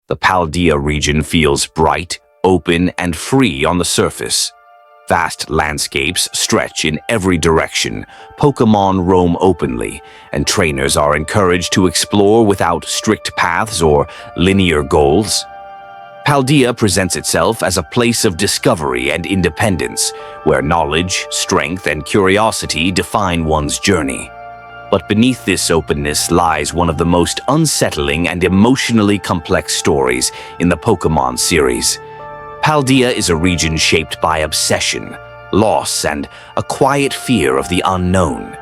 The Paldea region feels bright, open, and free on the surface. Vast landscapes stretch in every direction, Pokémon roam openly, and trainers are encouraged to explore without strict paths or linear goals. Paldea presents itself as a place of discovery and independence, where knowledge, strength, and curiosity define one's journey. But beneath this openness lies one of the most unsettling and emotionally complex stories in the Pokémon series. Paldea is a region shaped by obsession, loss, and a quiet fear of the unknown.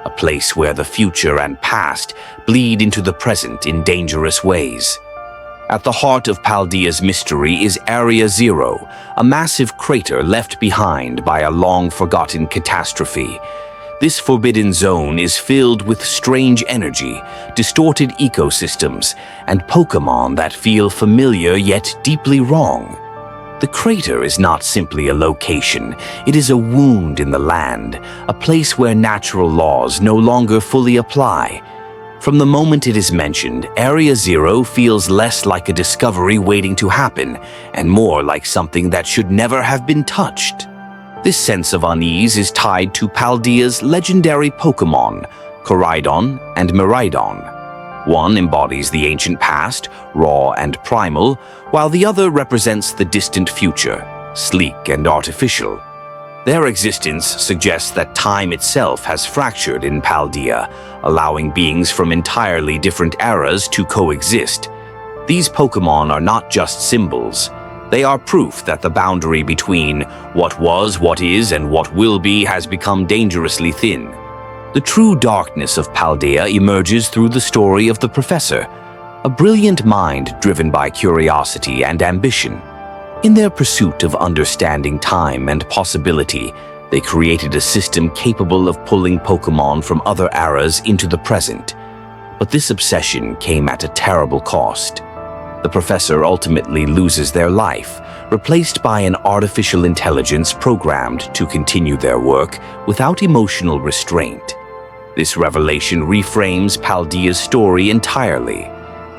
A place where the future and past bleed into the present in dangerous ways. At the heart of Paldea's mystery is Area Zero, a massive crater left behind by a long-forgotten catastrophe. This forbidden zone is filled with strange energy, distorted ecosystems, and Pokémon that feel familiar yet deeply wrong. The crater is not simply a location, it is a wound in the land, a place where natural laws no longer fully apply. From the moment it is mentioned, Area Zero feels less like a discovery waiting to happen, and more like something that should never have been touched. This sense of unease is tied to Paldea's legendary Pokémon, Koraidon and Miraidon. One embodies the ancient past, raw and primal, while the other represents the distant future, sleek and artificial. Their existence suggests that time itself has fractured in Paldea, allowing beings from entirely different eras to coexist. These Pokémon are not just symbols. They are proof that the boundary between what was, what is, and what will be has become dangerously thin. The true darkness of Paldea emerges through the story of the Professor, a brilliant mind driven by curiosity and ambition. In their pursuit of understanding time and possibility, they created a system capable of pulling Pokémon from other eras into the present. But this obsession came at a terrible cost. The Professor ultimately loses their life, replaced by an artificial intelligence programmed to continue their work without emotional restraint. This revelation reframes Paldea's story entirely.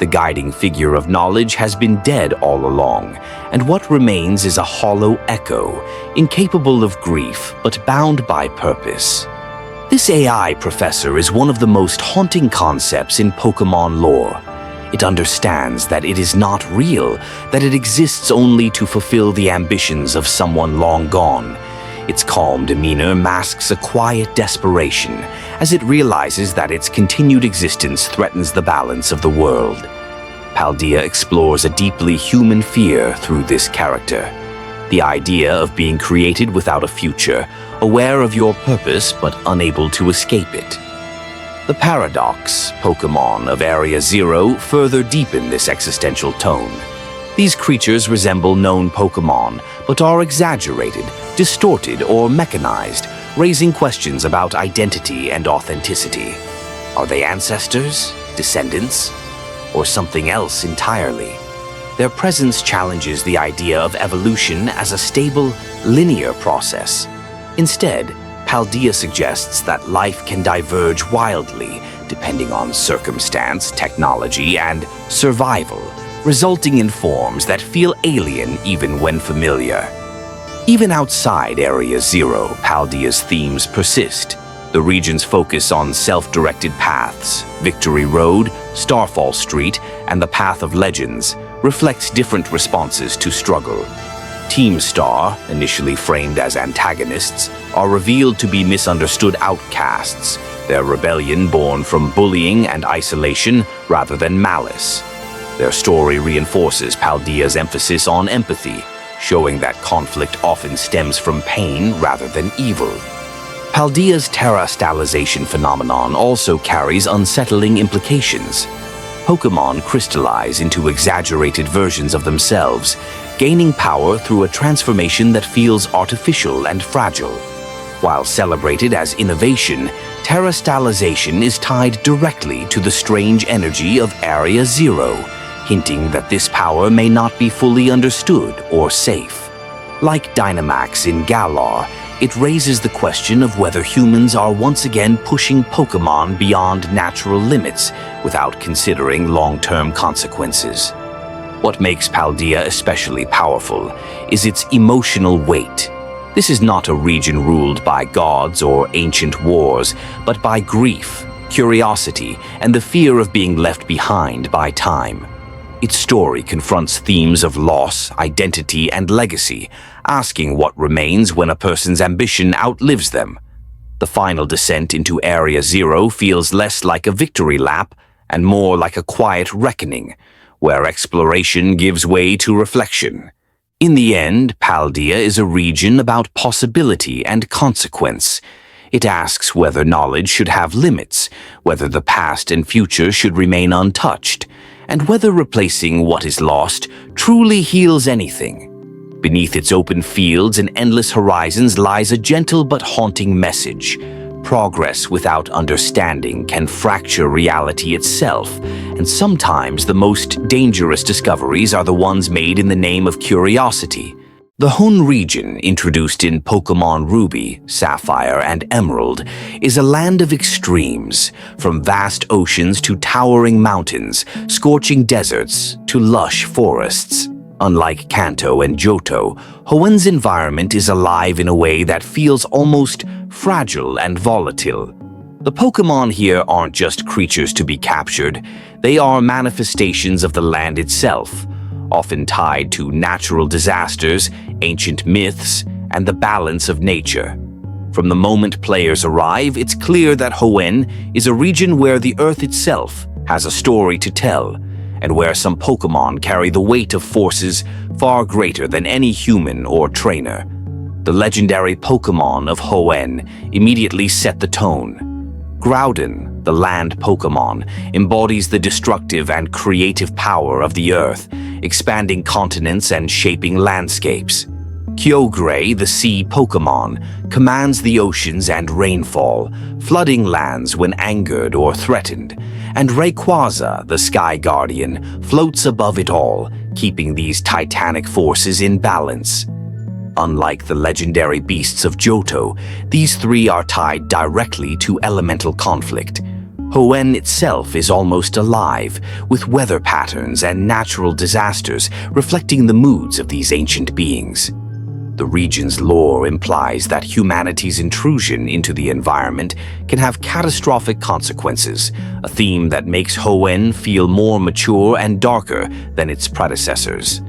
The guiding figure of knowledge has been dead all along, and what remains is a hollow echo, incapable of grief but bound by purpose. This AI professor is one of the most haunting concepts in Pokémon lore. It understands that it is not real, that it exists only to fulfill the ambitions of someone long gone. Its calm demeanor masks a quiet desperation, as it realizes that its continued existence threatens the balance of the world. Paldea explores a deeply human fear through this character. The idea of being created without a future, aware of your purpose but unable to escape it. The paradox, Pokémon of Area Zero further deepen this existential tone. These creatures resemble known Pokémon, but are exaggerated, distorted, or mechanized, raising questions about identity and authenticity. Are they ancestors, descendants, or something else entirely? Their presence challenges the idea of evolution as a stable, linear process. Instead, Paldea suggests that life can diverge wildly, depending on circumstance, technology, and survival, resulting in forms that feel alien even when familiar. Even outside Area Zero, Paldea's themes persist. The region's focus on self-directed paths, Victory Road, Starfall Street, and the Path of Legends reflects different responses to struggle. Team Star, initially framed as antagonists, are revealed to be misunderstood outcasts, their rebellion born from bullying and isolation rather than malice. Their story reinforces Paldea's emphasis on empathy, showing that conflict often stems from pain rather than evil. Paldea's terastallization phenomenon also carries unsettling implications. Pokémon crystallize into exaggerated versions of themselves, gaining power through a transformation that feels artificial and fragile. While celebrated as innovation, terastallization is tied directly to the strange energy of Area Zero, hinting that this power may not be fully understood or safe. Like Dynamax in Galar, it raises the question of whether humans are once again pushing Pokémon beyond natural limits without considering long-term consequences. What makes Paldea especially powerful is its emotional weight. This is not a region ruled by gods or ancient wars, but by grief, curiosity, and the fear of being left behind by time. Its story confronts themes of loss, identity, and legacy, asking what remains when a person's ambition outlives them. The final descent into Area Zero feels less like a victory lap and more like a quiet reckoning, where exploration gives way to reflection. In the end, Paldea is a region about possibility and consequence. It asks whether knowledge should have limits, whether the past and future should remain untouched, and whether replacing what is lost truly heals anything. Beneath its open fields and endless horizons lies a gentle but haunting message. Progress without understanding can fracture reality itself, and sometimes the most dangerous discoveries are the ones made in the name of curiosity. The Hun region, introduced in Pokémon Ruby, Sapphire, and Emerald, is a land of extremes, from vast oceans to towering mountains, scorching deserts to lush forests. Unlike Kanto and Johto, Hoenn's environment is alive in a way that feels almost fragile and volatile. The Pokémon here aren't just creatures to be captured, they are manifestations of the land itself, often tied to natural disasters, ancient myths, and the balance of nature. From the moment players arrive, it's clear that Hoenn is a region where the Earth itself has a story to tell, and where some Pokémon carry the weight of forces far greater than any human or trainer. The legendary Pokémon of Hoenn immediately set the tone. Groudon, the land Pokémon, embodies the destructive and creative power of the Earth, expanding continents and shaping landscapes. Kyogre, the sea Pokémon, commands the oceans and rainfall, flooding lands when angered or threatened, and Rayquaza, the Sky Guardian, floats above it all, keeping these titanic forces in balance. Unlike the legendary beasts of Johto, these three are tied directly to elemental conflict. Hoenn itself is almost alive, with weather patterns and natural disasters reflecting the moods of these ancient beings. The region's lore implies that humanity's intrusion into the environment can have catastrophic consequences, a theme that makes Hoenn feel more mature and darker than its predecessors.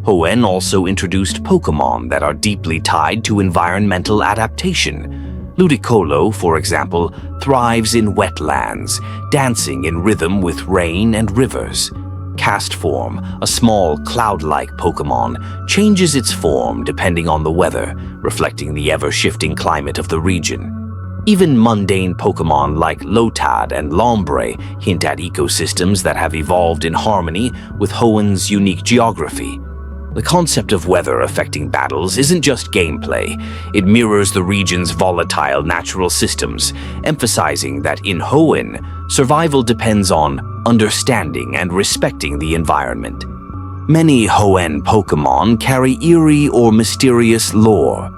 Hoenn also introduced Pokémon that are deeply tied to environmental adaptation. Ludicolo, for example, thrives in wetlands, dancing in rhythm with rain and rivers. Castform, a small cloud-like Pokémon, changes its form depending on the weather, reflecting the ever-shifting climate of the region. Even mundane Pokémon like Lotad and Lombre hint at ecosystems that have evolved in harmony with Hoenn's unique geography. The concept of weather affecting battles isn't just gameplay, it mirrors the region's volatile natural systems, emphasizing that in Hoenn, survival depends on understanding and respecting the environment. Many Hoenn Pokémon carry eerie or mysterious lore.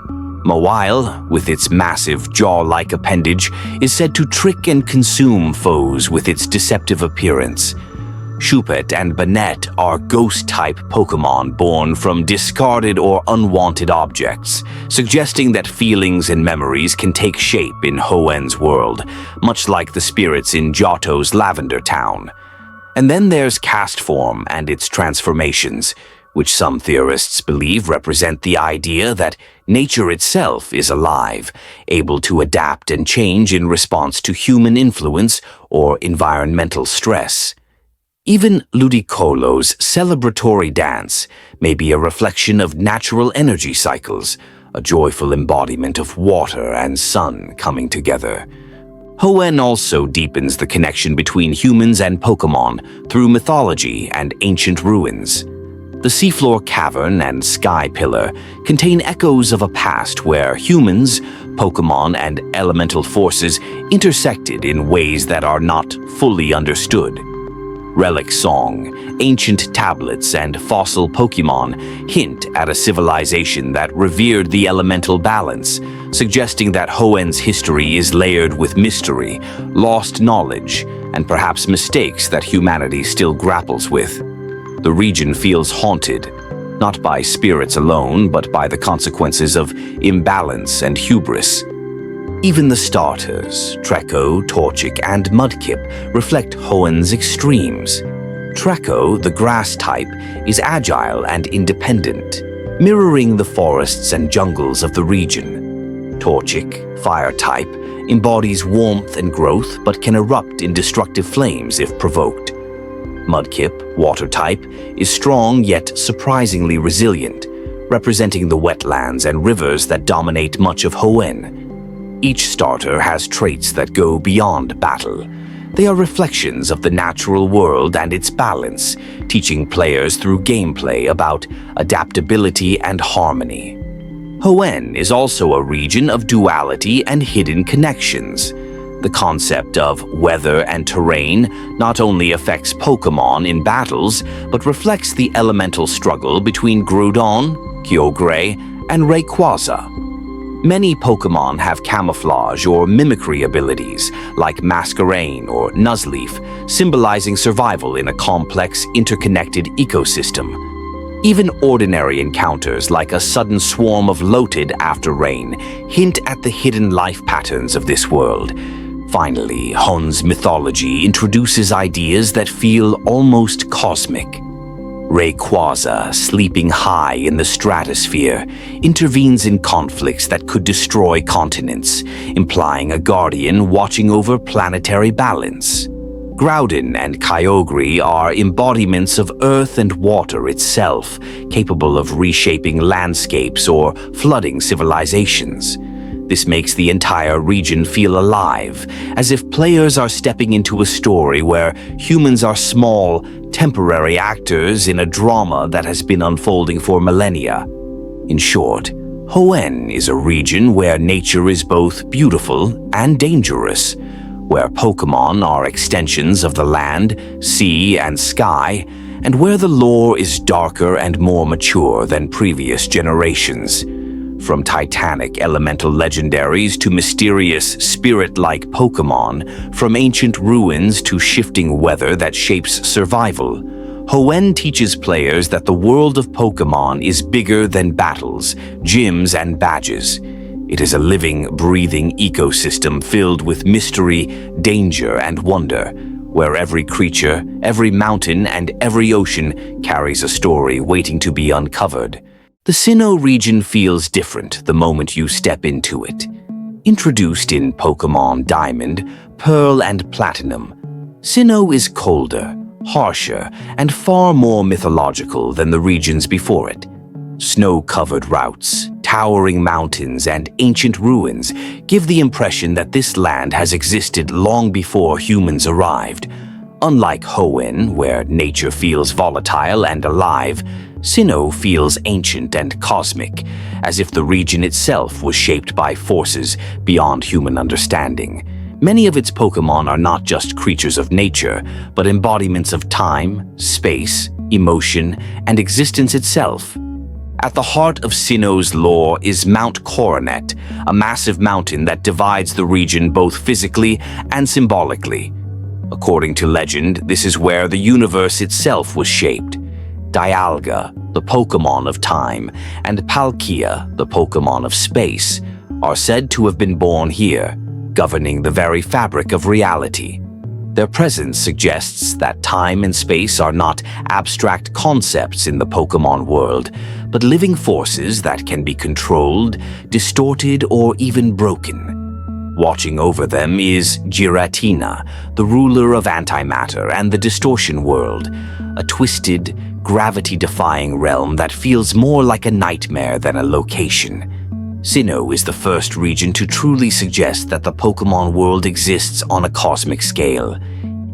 Mawile, with its massive jaw-like appendage, is said to trick and consume foes with its deceptive appearance. Shuppet and Banette are ghost-type Pokémon born from discarded or unwanted objects, suggesting that feelings and memories can take shape in Hoenn's world, much like the spirits in Johto's Lavender Town. And then there's Castform and its transformations, which some theorists believe represent the idea that nature itself is alive, able to adapt and change in response to human influence or environmental stress. Even Ludicolo's celebratory dance may be a reflection of natural energy cycles, a joyful embodiment of water and sun coming together. Hoenn also deepens the connection between humans and Pokémon through mythology and ancient ruins. The Seafloor Cavern and Sky Pillar contain echoes of a past where humans, Pokémon, and elemental forces intersected in ways that are not fully understood. Relic Song, ancient tablets, and fossil Pokémon hint at a civilization that revered the elemental balance, suggesting that Hoenn's history is layered with mystery, lost knowledge, and perhaps mistakes that humanity still grapples with. The region feels haunted, not by spirits alone, but by the consequences of imbalance and hubris. Even the starters, Treecko, Torchic, and Mudkip, reflect Hoenn's extremes. Treecko, the grass type, is agile and independent, mirroring the forests and jungles of the region. Torchic, fire type, embodies warmth and growth but can erupt in destructive flames if provoked. Mudkip, water type, is strong yet surprisingly resilient, representing the wetlands and rivers that dominate much of Hoenn. Each starter has traits that go beyond battle. They are reflections of the natural world and its balance, teaching players through gameplay about adaptability and harmony. Hoenn is also a region of duality and hidden connections. The concept of weather and terrain not only affects Pokémon in battles, but reflects the elemental struggle between Groudon, Kyogre, and Rayquaza. Many Pokémon have camouflage or mimicry abilities, like Masquerain or Nuzleaf, symbolizing survival in a complex, interconnected ecosystem. Even ordinary encounters like a sudden swarm of Lotid after rain hint at the hidden life patterns of this world. Finally, Hoenn's mythology introduces ideas that feel almost cosmic. Rayquaza, sleeping high in the stratosphere, intervenes in conflicts that could destroy continents, implying a guardian watching over planetary balance. Groudon and Kyogre are embodiments of earth and water itself, capable of reshaping landscapes or flooding civilizations. This makes the entire region feel alive, as if players are stepping into a story where humans are small, temporary actors in a drama that has been unfolding for millennia. In short, Hoenn is a region where nature is both beautiful and dangerous, where Pokémon are extensions of the land, sea, and sky, and where the lore is darker and more mature than previous generations. From titanic elemental legendaries to mysterious spirit-like Pokémon, from ancient ruins to shifting weather that shapes survival, Hoenn teaches players that the world of Pokémon is bigger than battles, gyms, and badges. It is a living, breathing ecosystem filled with mystery, danger, and wonder, where every creature, every mountain, and every ocean carries a story waiting to be uncovered. The Sinnoh region feels different the moment you step into it. Introduced in Pokémon Diamond, Pearl, and Platinum, Sinnoh is colder, harsher, and far more mythological than the regions before it. Snow-covered routes, towering mountains, and ancient ruins give the impression that this land has existed long before humans arrived. Unlike Hoenn, where nature feels volatile and alive, Sinnoh feels ancient and cosmic, as if the region itself was shaped by forces beyond human understanding. Many of its Pokémon are not just creatures of nature, but embodiments of time, space, emotion, and existence itself. At the heart of Sinnoh's lore is Mount Coronet, a massive mountain that divides the region both physically and symbolically. According to legend, this is where the universe itself was shaped. Dialga, the Pokémon of time, and Palkia, the Pokémon of space, are said to have been born here, governing the very fabric of reality. Their presence suggests that time and space are not abstract concepts in the Pokémon world, but living forces that can be controlled, distorted, or even broken. Watching over them is Giratina, the ruler of antimatter and the distortion world, a twisted, gravity-defying realm that feels more like a nightmare than a location. Sinnoh is the first region to truly suggest that the Pokémon world exists on a cosmic scale.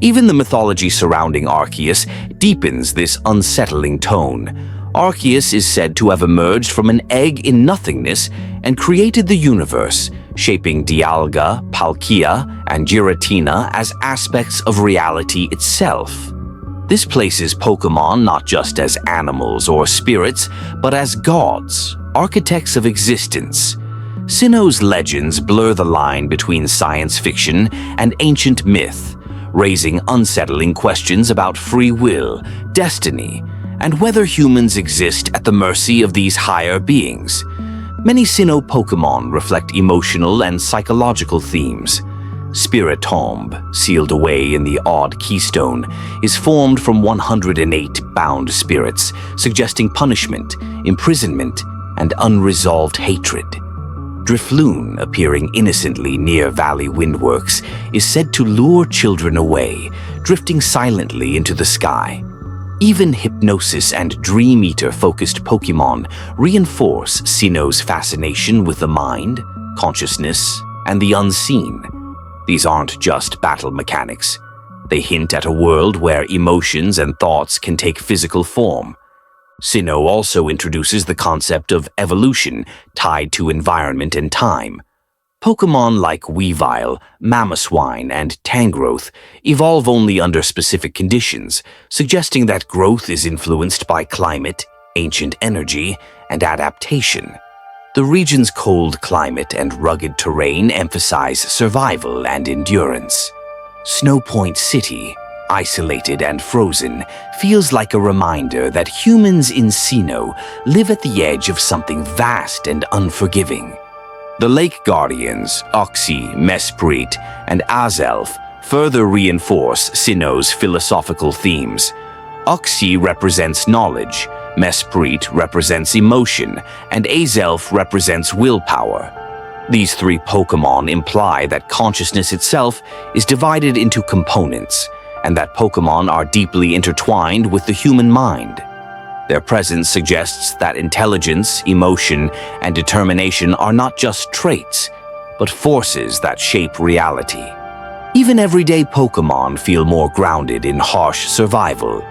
Even the mythology surrounding Arceus deepens this unsettling tone. Arceus is said to have emerged from an egg in nothingness and created the universe, shaping Dialga, Palkia, and Giratina as aspects of reality itself. This places Pokémon not just as animals or spirits, but as gods, architects of existence. Sinnoh's legends blur the line between science fiction and ancient myth, raising unsettling questions about free will, destiny, and whether humans exist at the mercy of these higher beings. Many Sinnoh Pokémon reflect emotional and psychological themes. Spirit Tomb, sealed away in the odd keystone, is formed from 108 bound spirits, suggesting punishment, imprisonment, and unresolved hatred. Drifloon, appearing innocently near Valley Windworks, is said to lure children away, drifting silently into the sky. Even Hypnosis and Dream Eater-focused Pokémon reinforce Sinnoh's fascination with the mind, consciousness, and the unseen. These aren't just battle mechanics. They hint at a world where emotions and thoughts can take physical form. Sinnoh also introduces the concept of evolution tied to environment and time. Pokémon like Weavile, Mamoswine, and Tangrowth evolve only under specific conditions, suggesting that growth is influenced by climate, ancient energy, and adaptation. The region's cold climate and rugged terrain emphasize survival and endurance. Snowpoint City, isolated and frozen, feels like a reminder that humans in Sinnoh live at the edge of something vast and unforgiving. The Lake Guardians, Oxy, Mesprit, and Azelf further reinforce Sinnoh's philosophical themes. Oxy represents knowledge, Mesprit represents emotion, and Azelf represents willpower. These three Pokémon imply that consciousness itself is divided into components, and that Pokémon are deeply intertwined with the human mind. Their presence suggests that intelligence, emotion, and determination are not just traits, but forces that shape reality. Even everyday Pokémon feel more grounded in harsh survival.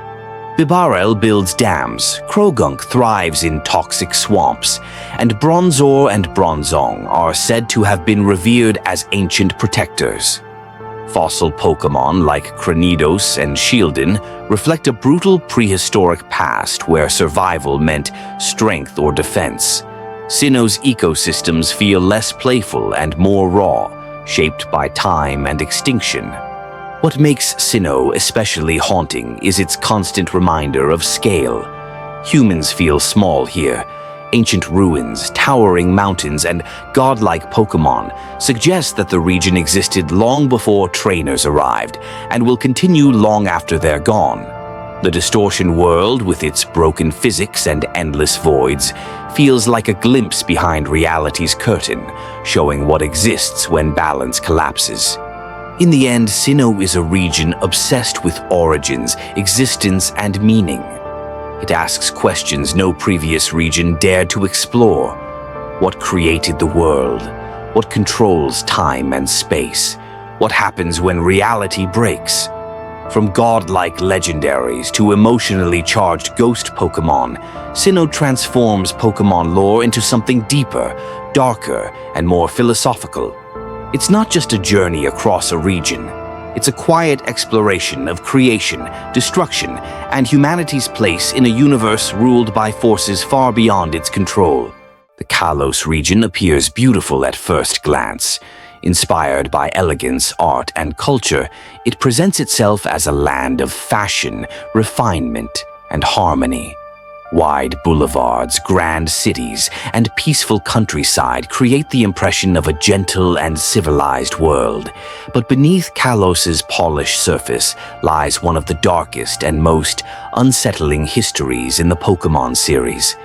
Bibarel builds dams, Krogunk thrives in toxic swamps, and Bronzor and Bronzong are said to have been revered as ancient protectors. Fossil Pokémon like Cranidos and Shieldon reflect a brutal prehistoric past where survival meant strength or defense. Sinnoh's ecosystems feel less playful and more raw, shaped by time and extinction. What makes Sinnoh especially haunting is its constant reminder of scale. Humans feel small here. Ancient ruins, towering mountains, and godlike Pokémon suggest that the region existed long before trainers arrived and will continue long after they're gone. The distortion world, with its broken physics and endless voids, feels like a glimpse behind reality's curtain, showing what exists when balance collapses. In the end, Sinnoh is a region obsessed with origins, existence, and meaning. It asks questions no previous region dared to explore. What created the world? What controls time and space? What happens when reality breaks? From godlike legendaries to emotionally charged ghost Pokémon, Sinnoh transforms Pokémon lore into something deeper, darker, and more philosophical. It's not just a journey across a region. It's a quiet exploration of creation, destruction, and humanity's place in a universe ruled by forces far beyond its control. The Kalos region appears beautiful at first glance. Inspired by elegance, art, and culture, it presents itself as a land of fashion, refinement, and harmony. Wide boulevards, grand cities, and peaceful countryside create the impression of a gentle and civilized world. But beneath Kalos's polished surface lies one of the darkest and most unsettling histories in the Pokémon series.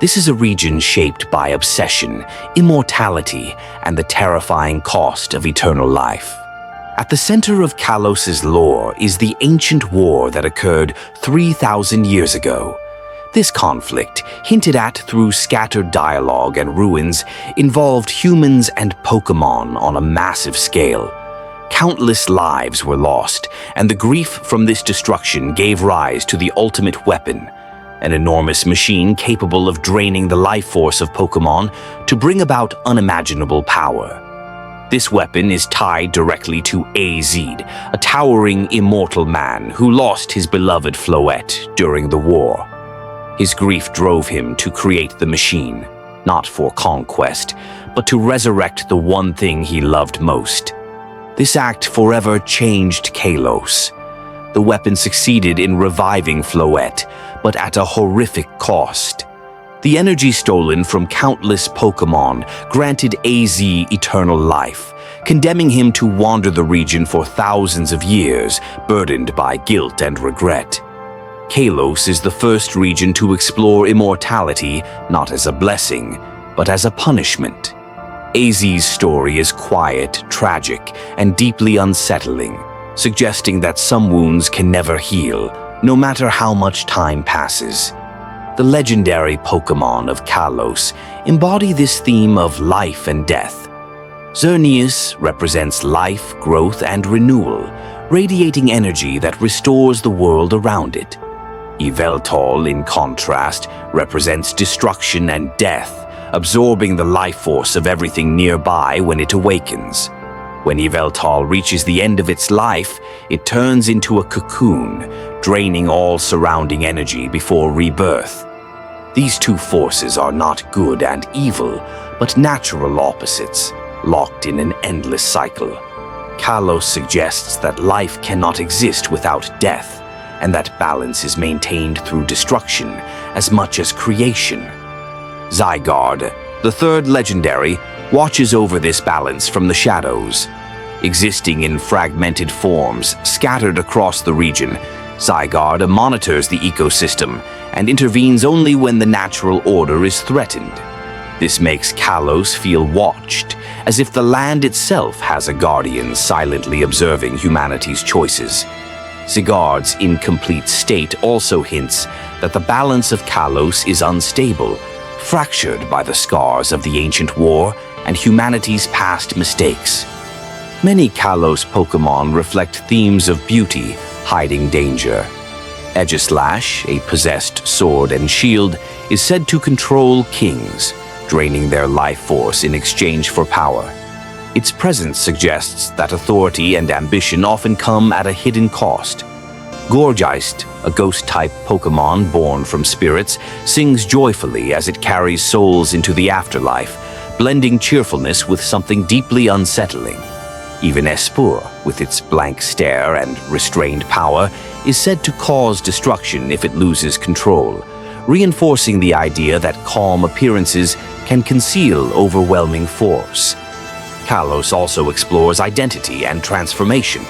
This is a region shaped by obsession, immortality, and the terrifying cost of eternal life. At the center of Kalos's lore is the ancient war that occurred 3,000 years ago. This conflict, hinted at through scattered dialogue and ruins, involved humans and Pokémon on a massive scale. Countless lives were lost, and the grief from this destruction gave rise to the ultimate weapon, an enormous machine capable of draining the life force of Pokémon to bring about unimaginable power. This weapon is tied directly to Azed, a towering immortal man who lost his beloved Floette during the war. His grief drove him to create the machine, not for conquest, but to resurrect the one thing he loved most. This act forever changed Kalos. The weapon succeeded in reviving Floette, but at a horrific cost. The energy stolen from countless Pokémon granted AZ eternal life, condemning him to wander the region for thousands of years, burdened by guilt and regret. Kalos is the first region to explore immortality not as a blessing, but as a punishment. AZ's story is quiet, tragic, and deeply unsettling, suggesting that some wounds can never heal, no matter how much time passes. The legendary Pokémon of Kalos embody this theme of life and death. Xerneas represents life, growth, and renewal, radiating energy that restores the world around it. Yveltal, in contrast, represents destruction and death, absorbing the life force of everything nearby when it awakens. When Yveltal reaches the end of its life, it turns into a cocoon, draining all surrounding energy before rebirth. These two forces are not good and evil, but natural opposites, locked in an endless cycle. Kalos suggests that life cannot exist without death, and that balance is maintained through destruction as much as creation. Zygarde, the third legendary, watches over this balance from the shadows. Existing in fragmented forms scattered across the region, Zygarde monitors the ecosystem and intervenes only when the natural order is threatened. This makes Kalos feel watched, as if the land itself has a guardian silently observing humanity's choices. Zygarde's incomplete state also hints that the balance of Kalos is unstable, fractured by the scars of the ancient war and humanity's past mistakes. Many Kalos Pokémon reflect themes of beauty, hiding danger. Aegislash, a possessed sword and shield, is said to control kings, draining their life force in exchange for power. Its presence suggests that authority and ambition often come at a hidden cost. Gourgeist, a ghost-type Pokémon born from spirits, sings joyfully as it carries souls into the afterlife, blending cheerfulness with something deeply unsettling. Even Espurr, with its blank stare and restrained power, is said to cause destruction if it loses control, reinforcing the idea that calm appearances can conceal overwhelming force. Kalos also explores identity and transformation.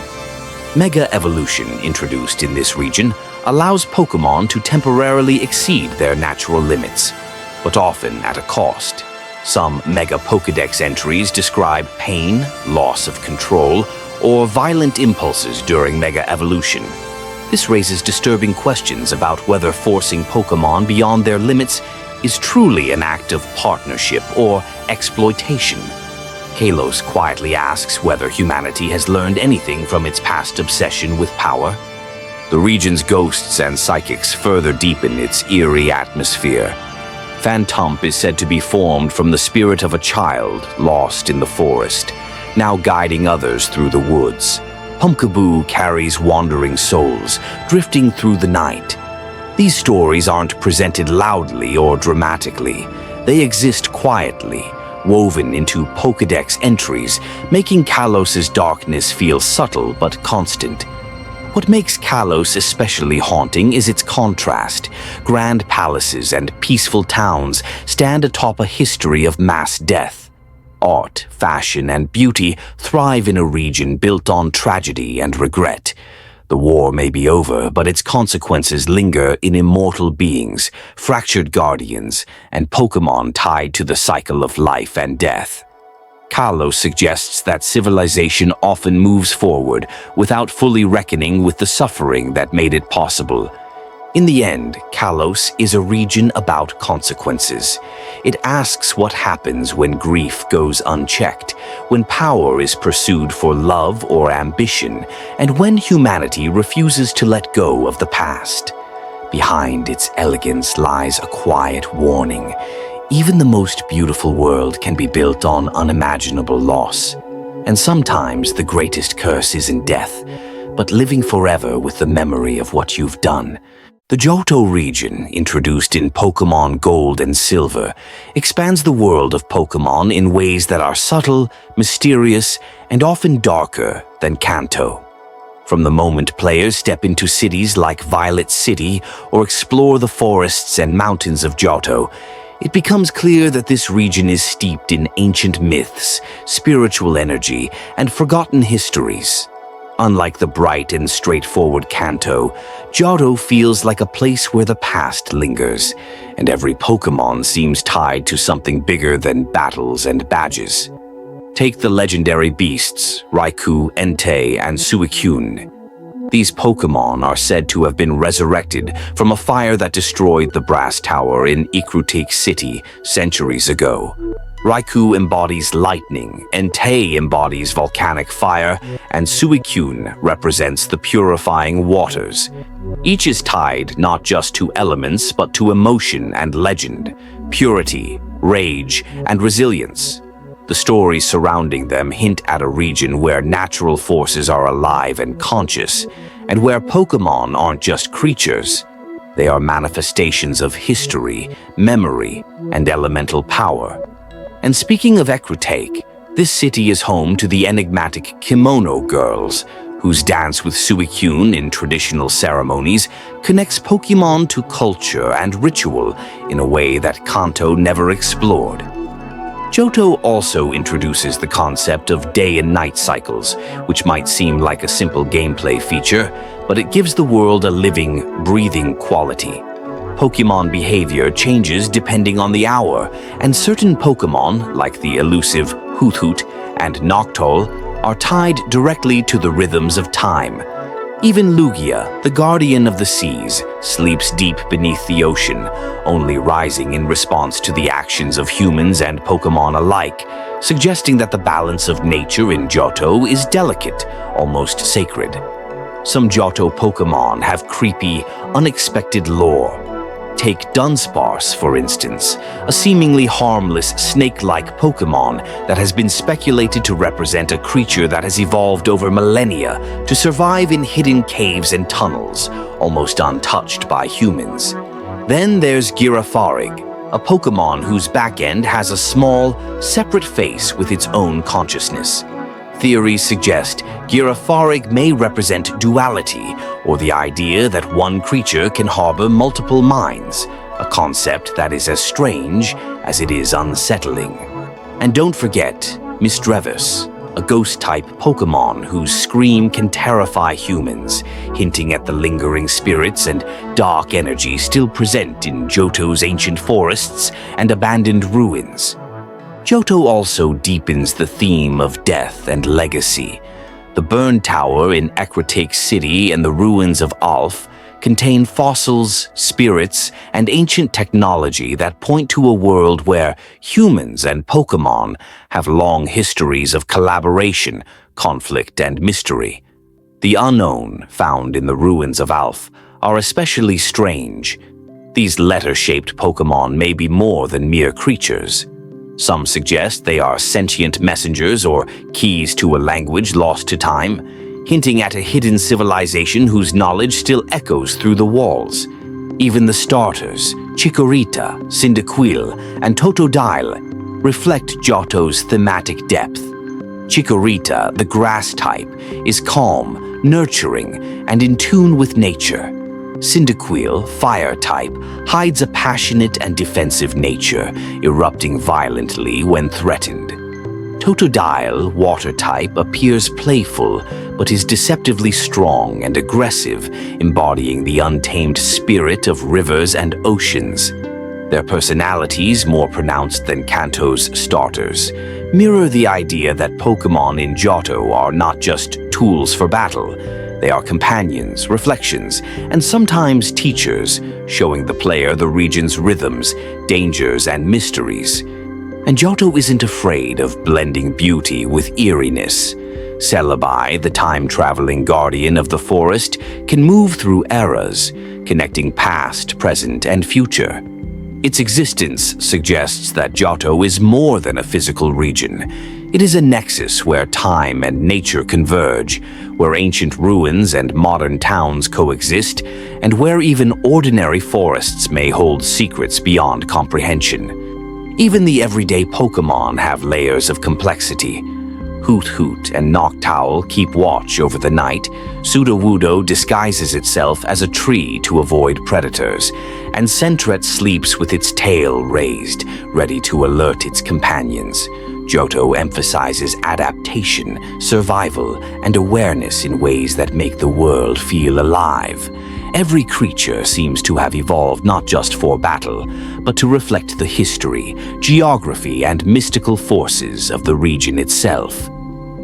Mega Evolution, introduced in this region, allows Pokémon to temporarily exceed their natural limits, but often at a cost. Some Mega Pokédex entries describe pain, loss of control, or violent impulses during Mega Evolution. This raises disturbing questions about whether forcing Pokémon beyond their limits is truly an act of partnership or exploitation. Kalos quietly asks whether humanity has learned anything from its past obsession with power. The region's ghosts and psychics further deepen its eerie atmosphere. Phantump is said to be formed from the spirit of a child lost in the forest, now guiding others through the woods. Pumpkaboo carries wandering souls, drifting through the night. These stories aren't presented loudly or dramatically. They exist quietly, woven into Pokédex entries, making Kalos's darkness feel subtle but constant. What makes Kalos especially haunting is its contrast. Grand palaces and peaceful towns stand atop a history of mass death. Art, fashion, and beauty thrive in a region built on tragedy and regret. The war may be over, but its consequences linger in immortal beings, fractured guardians, and Pokémon tied to the cycle of life and death. Kalos suggests that civilization often moves forward without fully reckoning with the suffering that made it possible. In the end, Kalos is a region about consequences. It asks what happens when grief goes unchecked, when power is pursued for love or ambition, and when humanity refuses to let go of the past. Behind its elegance lies a quiet warning. Even the most beautiful world can be built on unimaginable loss. And sometimes the greatest curse isn't death, but living forever with the memory of what you've done. The Johto region, introduced in Pokémon Gold and Silver, expands the world of Pokémon in ways that are subtle, mysterious, and often darker than Kanto. From the moment players step into cities like Violet City or explore the forests and mountains of Johto, it becomes clear that this region is steeped in ancient myths, spiritual energy, and forgotten histories. Unlike the bright and straightforward Kanto, Johto feels like a place where the past lingers, and every Pokémon seems tied to something bigger than battles and badges. Take the legendary beasts, Raikou, Entei, and Suicune. These Pokémon are said to have been resurrected from a fire that destroyed the Brass Tower in Ikrutik City centuries ago. Raikou embodies lightning, Entei embodies volcanic fire, and Suicune represents the purifying waters. Each is tied not just to elements but to emotion and legend, purity, rage, and resilience. The stories surrounding them hint at a region where natural forces are alive and conscious, and where Pokémon aren't just creatures. They are manifestations of history, memory, and elemental power. And speaking of Ikrutik, this city is home to the enigmatic Kimono Girls, whose dance with Suicune in traditional ceremonies connects Pokémon to culture and ritual in a way that Kanto never explored. Johto also introduces the concept of day and night cycles, which might seem like a simple gameplay feature, but it gives the world a living, breathing quality. Pokémon behavior changes depending on the hour, and certain Pokémon, like the elusive Hoothoot and Noctowl, are tied directly to the rhythms of time. Even Lugia, the guardian of the seas, sleeps deep beneath the ocean, only rising in response to the actions of humans and Pokémon alike, suggesting that the balance of nature in Johto is delicate, almost sacred. Some Johto Pokémon have creepy, unexpected lore. Take Dunsparce, for instance, a seemingly harmless snake-like Pokémon that has been speculated to represent a creature that has evolved over millennia to survive in hidden caves and tunnels, almost untouched by humans. Then there's Girafarig, a Pokémon whose back end has a small, separate face with its own consciousness. Theories suggest Girafarig may represent duality, or the idea that one creature can harbor multiple minds, a concept that is as strange as it is unsettling. And don't forget Misdreavus, a ghost-type Pokémon whose scream can terrify humans, hinting at the lingering spirits and dark energy still present in Johto's ancient forests and abandoned ruins. Johto also deepens the theme of death and legacy. The burned tower in Ikrutik City and the ruins of Alph contain fossils, spirits, and ancient technology that point to a world where humans and Pokémon have long histories of collaboration, conflict, and mystery. The unknown found in the ruins of Alph are especially strange. These letter-shaped Pokémon may be more than mere creatures. Some suggest they are sentient messengers or keys to a language lost to time, hinting at a hidden civilization whose knowledge still echoes through the walls. Even the starters, Chikorita, Cyndaquil, and Totodile, reflect Johto's thematic depth. Chikorita, the grass type, is calm, nurturing, and in tune with nature. Cyndaquil, fire type, hides a passionate and defensive nature, erupting violently when threatened. Totodile, water type, appears playful, but is deceptively strong and aggressive, embodying the untamed spirit of rivers and oceans. Their personalities, more pronounced than Kanto's starters, mirror the idea that Pokémon in Johto are not just tools for battle. They are companions, reflections, and sometimes teachers, showing the player the region's rhythms, dangers, and mysteries. And Johto isn't afraid of blending beauty with eeriness. Celebi, the time-traveling guardian of the forest, can move through eras, connecting past, present, and future. Its existence suggests that Johto is more than a physical region. It is a nexus where time and nature converge, where ancient ruins and modern towns coexist, and where even ordinary forests may hold secrets beyond comprehension. Even the everyday Pokémon have layers of complexity. Hoot Hoot and Noctowl keep watch over the night, Sudowoodo disguises itself as a tree to avoid predators, and Sentret sleeps with its tail raised, ready to alert its companions. Johto emphasizes adaptation, survival, and awareness in ways that make the world feel alive. Every creature seems to have evolved not just for battle, but to reflect the history, geography, and mystical forces of the region itself.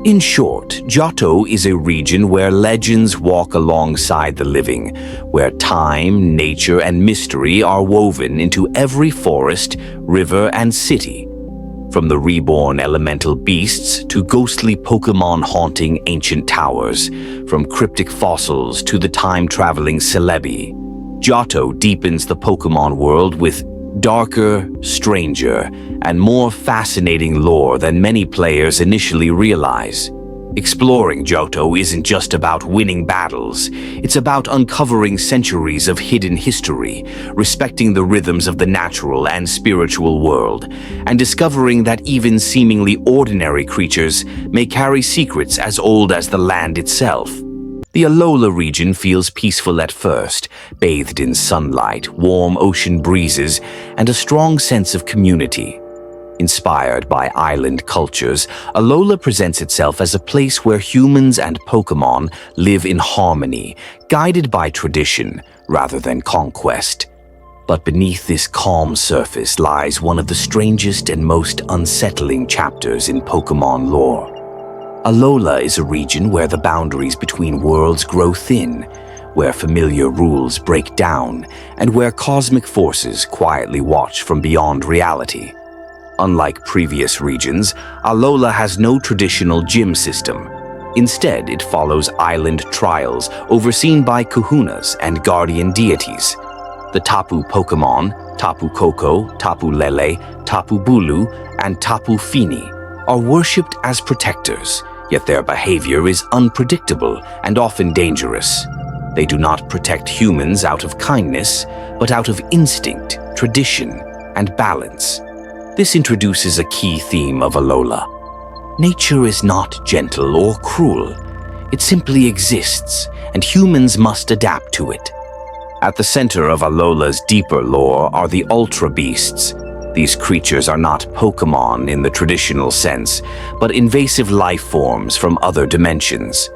In short, Johto is a region where legends walk alongside the living, where time, nature, and mystery are woven into every forest, river, and city. From the reborn elemental beasts to ghostly Pokémon haunting ancient towers, from cryptic fossils to the time-traveling Celebi, Johto deepens the Pokémon world with darker, stranger, and more fascinating lore than many players initially realize. Exploring Johto isn't just about winning battles, it's about uncovering centuries of hidden history, respecting the rhythms of the natural and spiritual world, and discovering that even seemingly ordinary creatures may carry secrets as old as the land itself. The Alola region feels peaceful at first, bathed in sunlight, warm ocean breezes, and a strong sense of community. Inspired by island cultures, Alola presents itself as a place where humans and Pokémon live in harmony, guided by tradition rather than conquest. But beneath this calm surface lies one of the strangest and most unsettling chapters in Pokémon lore. Alola is a region where the boundaries between worlds grow thin, where familiar rules break down, and where cosmic forces quietly watch from beyond reality. Unlike previous regions, Alola has no traditional gym system. Instead, it follows island trials overseen by kahunas and guardian deities. The Tapu Pokémon, Tapu Koko, Tapu Lele, Tapu Bulu, and Tapu Fini are worshipped as protectors, yet their behavior is unpredictable and often dangerous. They do not protect humans out of kindness, but out of instinct, tradition, and balance. This introduces a key theme of Alola. Nature is not gentle or cruel. It simply exists, and humans must adapt to it. At the center of Alola's deeper lore are the Ultra Beasts. These creatures are not Pokémon in the traditional sense, but invasive life forms from other dimensions.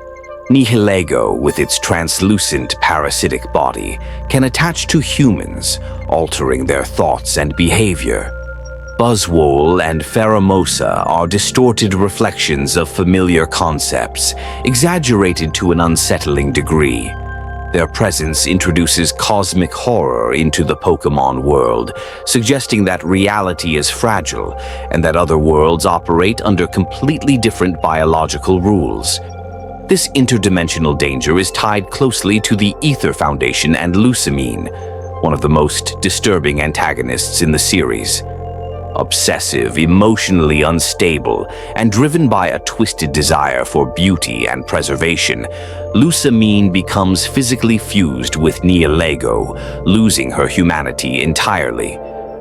Nihilego, with its translucent parasitic body, can attach to humans, altering their thoughts and behavior. Buzzwole and Pheromosa are distorted reflections of familiar concepts, exaggerated to an unsettling degree. Their presence introduces cosmic horror into the Pokémon world, suggesting that reality is fragile and that other worlds operate under completely different biological rules. This interdimensional danger is tied closely to the Ether Foundation and Lucamine, one of the most disturbing antagonists in the series. Obsessive, emotionally unstable, and driven by a twisted desire for beauty and preservation, Lucamine becomes physically fused with Nihilego, losing her humanity entirely.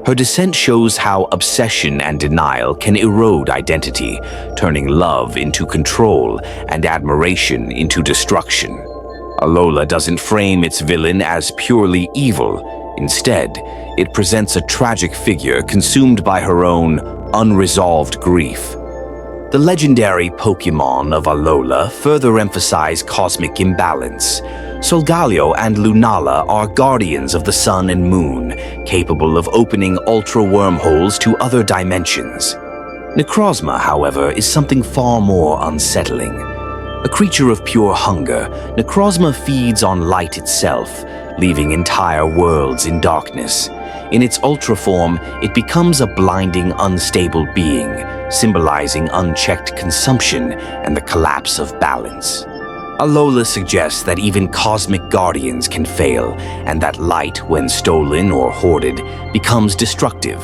Her descent shows how obsession and denial can erode identity, turning love into control and admiration into destruction. Alola doesn't frame its villain as purely evil. Instead, it presents a tragic figure consumed by her own unresolved grief. The legendary Pokémon of Alola further emphasize cosmic imbalance. Solgaleo and Lunala are guardians of the sun and moon, capable of opening ultra wormholes to other dimensions. Necrozma, however, is something far more unsettling. A creature of pure hunger, Necrozma feeds on light itself, leaving entire worlds in darkness. In its ultra form, it becomes a blinding, unstable being, symbolizing unchecked consumption and the collapse of balance. Alola suggests that even cosmic guardians can fail, and that light, when stolen or hoarded, becomes destructive.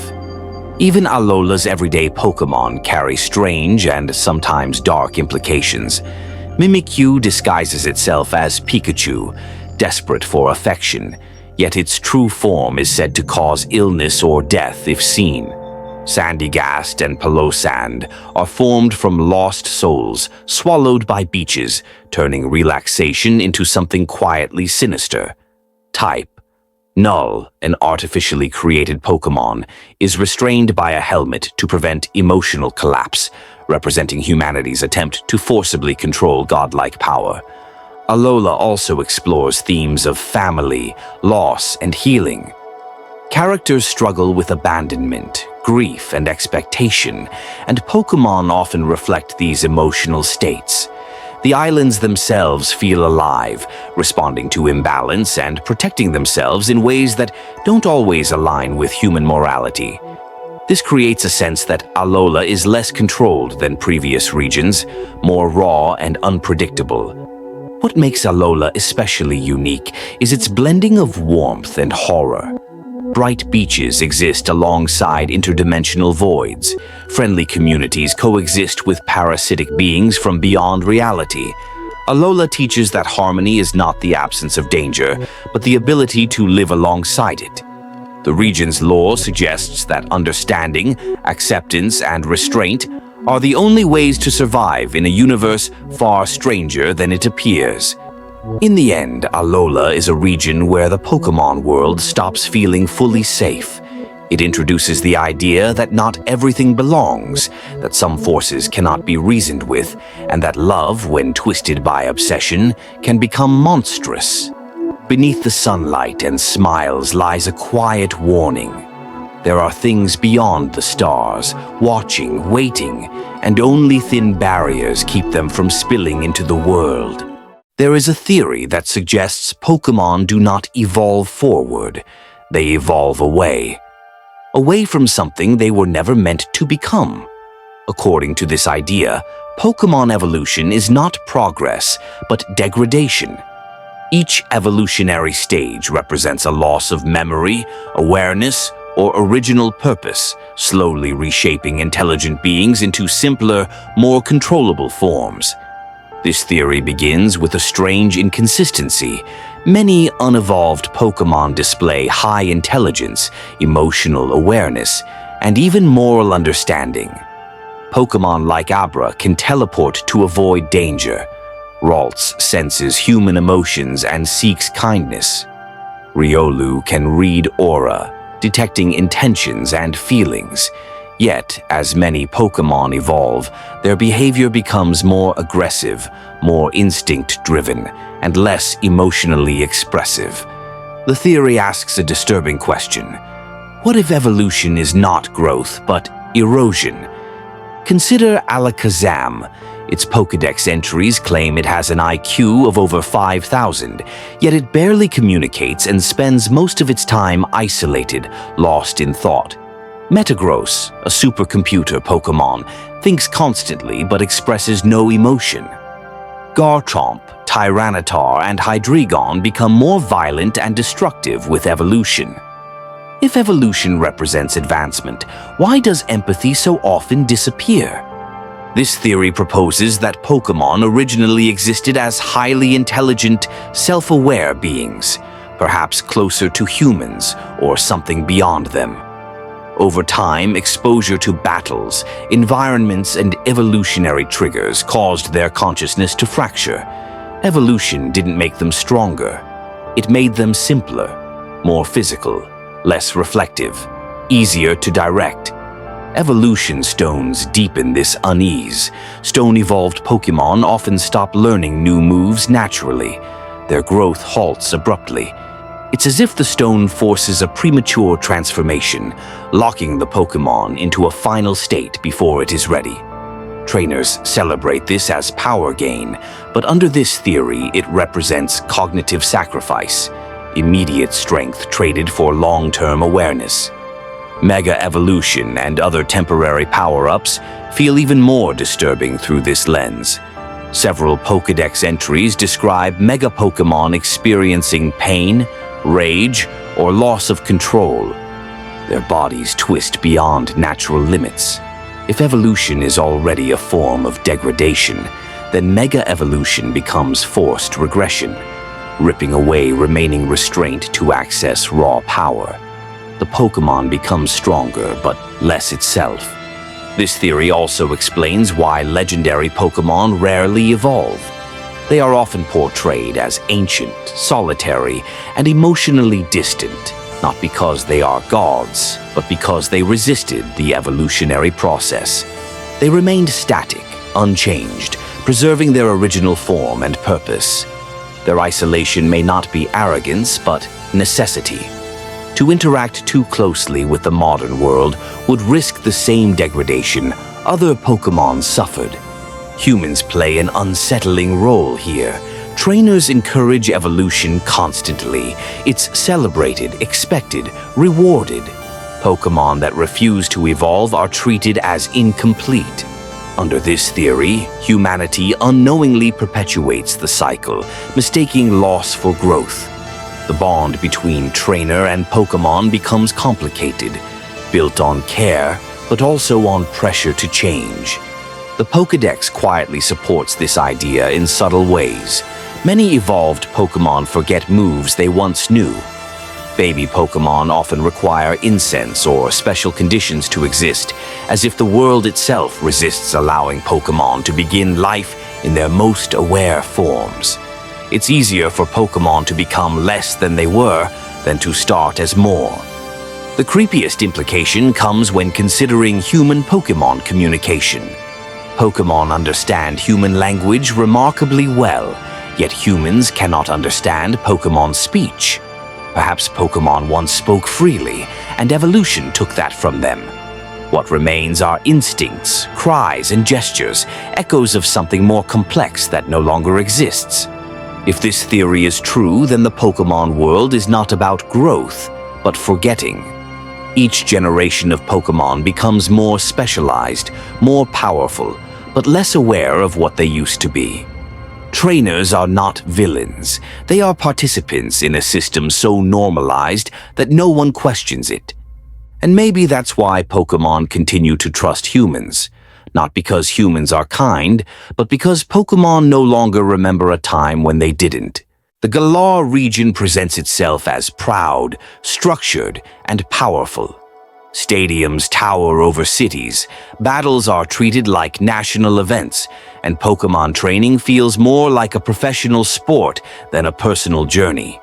Even Alola's everyday Pokémon carry strange and sometimes dark implications. Mimikyu disguises itself as Pikachu, desperate for affection, yet its true form is said to cause illness or death if seen. Sandygast and Pelosand are formed from lost souls swallowed by beaches, turning relaxation into something quietly sinister. Type: Null, an artificially created Pokémon, is restrained by a helmet to prevent emotional collapse, representing humanity's attempt to forcibly control godlike power. Alola also explores themes of family, loss, and healing. Characters struggle with abandonment, grief, and expectation, and Pokémon often reflect these emotional states. The islands themselves feel alive, responding to imbalance and protecting themselves in ways that don't always align with human morality. This creates a sense that Alola is less controlled than previous regions, more raw and unpredictable. What makes Alola especially unique is its blending of warmth and horror. Bright beaches exist alongside interdimensional voids. Friendly communities coexist with parasitic beings from beyond reality. Alola teaches that harmony is not the absence of danger, but the ability to live alongside it. The region's lore suggests that understanding, acceptance, and restraint are the only ways to survive in a universe far stranger than it appears. In the end, Alola is a region where the Pokémon world stops feeling fully safe. It introduces the idea that not everything belongs, that some forces cannot be reasoned with, and that love, when twisted by obsession, can become monstrous. Beneath the sunlight and smiles lies a quiet warning. There are things beyond the stars, watching, waiting, and only thin barriers keep them from spilling into the world. There is a theory that suggests Pokémon do not evolve forward, they evolve away. Away from something they were never meant to become. According to this idea, Pokémon evolution is not progress, but degradation. Each evolutionary stage represents a loss of memory, awareness, or original purpose, slowly reshaping intelligent beings into simpler, more controllable forms. This theory begins with a strange inconsistency. Many unevolved Pokémon display high intelligence, emotional awareness, and even moral understanding. Pokémon like Abra can teleport to avoid danger. Ralts senses human emotions and seeks kindness. Riolu can read aura, detecting intentions and feelings. Yet, as many Pokémon evolve, their behavior becomes more aggressive, more instinct-driven, and less emotionally expressive. The theory asks a disturbing question. What if evolution is not growth, but erosion? Consider Alakazam. Its Pokédex entries claim it has an IQ of over 5,000, yet it barely communicates and spends most of its time isolated, lost in thought. Metagross, a supercomputer Pokémon, thinks constantly but expresses no emotion. Garchomp, Tyranitar, and Hydreigon become more violent and destructive with evolution. If evolution represents advancement, why does empathy so often disappear? This theory proposes that Pokémon originally existed as highly intelligent, self-aware beings, perhaps closer to humans or something beyond them. Over time, exposure to battles, environments, and evolutionary triggers caused their consciousness to fracture. Evolution didn't make them stronger. It made them simpler, more physical, less reflective, easier to direct. Evolution stones deepen this unease. Stone-evolved Pokémon often stop learning new moves naturally. Their growth halts abruptly. It's as if the stone forces a premature transformation, locking the Pokémon into a final state before it is ready. Trainers celebrate this as power gain, but under this theory, it represents cognitive sacrifice, immediate strength traded for long-term awareness. Mega Evolution and other temporary power-ups feel even more disturbing through this lens. Several Pokédex entries describe Mega Pokémon experiencing pain, rage, or loss of control. Their bodies twist beyond natural limits. If evolution is already a form of degradation, then Mega Evolution becomes forced regression, ripping away remaining restraint to access raw power. the Pokémon becomes stronger but less itself. This theory also explains why legendary Pokémon rarely evolve. They are often portrayed as ancient, solitary, and emotionally distant, not because they are gods, but because they resisted the evolutionary process. They remained static, unchanged, preserving their original form and purpose. Their isolation may not be arrogance, but necessity. To interact too closely with the modern world would risk the same degradation other Pokémon suffered. Humans play an unsettling role here. Trainers encourage evolution constantly. It's celebrated, expected, rewarded. Pokémon that refuse to evolve are treated as incomplete. Under this theory, humanity unknowingly perpetuates the cycle, mistaking loss for growth. The bond between trainer and Pokémon becomes complicated, built on care, but also on pressure to change. The Pokédex quietly supports this idea in subtle ways. Many evolved Pokémon forget moves they once knew. Baby Pokémon often require incense or special conditions to exist, as if the world itself resists allowing Pokémon to begin life in their most aware forms. It's easier for Pokémon to become less than they were than to start as more. The creepiest implication comes when considering human-Pokémon communication. Pokémon understand human language remarkably well, yet humans cannot understand Pokémon speech. Perhaps Pokémon once spoke freely, and evolution took that from them. What remains are instincts, cries, and gestures, echoes of something more complex that no longer exists. If this theory is true, then the Pokémon world is not about growth, but forgetting. Each generation of Pokémon becomes more specialized, more powerful, but less aware of what they used to be. Trainers are not villains. They are participants in a system so normalized that no one questions it. And maybe that's why Pokémon continue to trust humans. Not because humans are kind, but because Pokémon no longer remember a time when they didn't. The Galar region presents itself as proud, structured, and powerful. Stadiums tower over cities, battles are treated like national events, and Pokémon training feels more like a professional sport than a personal journey.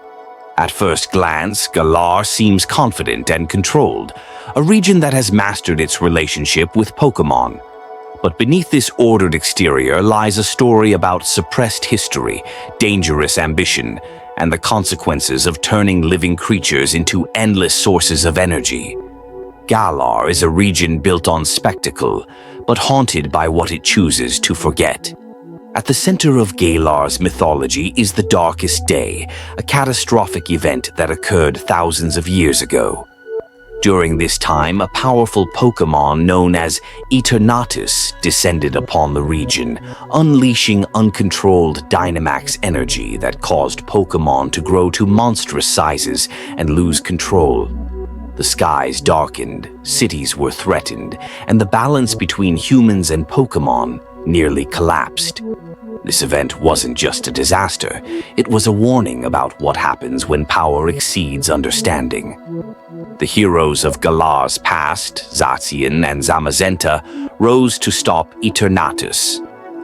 At first glance, Galar seems confident and controlled, a region that has mastered its relationship with Pokémon. But beneath this ordered exterior lies a story about suppressed history, dangerous ambition, and the consequences of turning living creatures into endless sources of energy. Galar is a region built on spectacle, but haunted by what it chooses to forget. At the center of Galar's mythology is the Darkest Day, a catastrophic event that occurred thousands of years ago. During this time, a powerful Pokémon known as Eternatus descended upon the region, unleashing uncontrolled Dynamax energy that caused Pokémon to grow to monstrous sizes and lose control. The skies darkened, cities were threatened, and the balance between humans and Pokémon nearly collapsed. This event wasn't just a disaster, it was a warning about what happens when power exceeds understanding. The heroes of Galar's past, Zacian and Zamazenta, rose to stop Eternatus.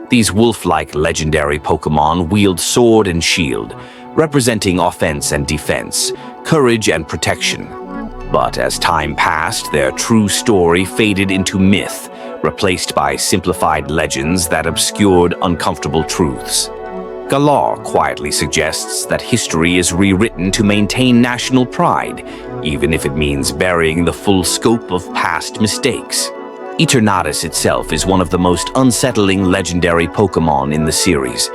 These wolf-like legendary Pokémon wield sword and shield, representing offense and defense, courage and protection. But as time passed, their true story faded into myth, replaced by simplified legends that obscured uncomfortable truths. Galar quietly suggests that history is rewritten to maintain national pride, even if it means burying the full scope of past mistakes. Eternatus itself is one of the most unsettling legendary Pokémon in the series.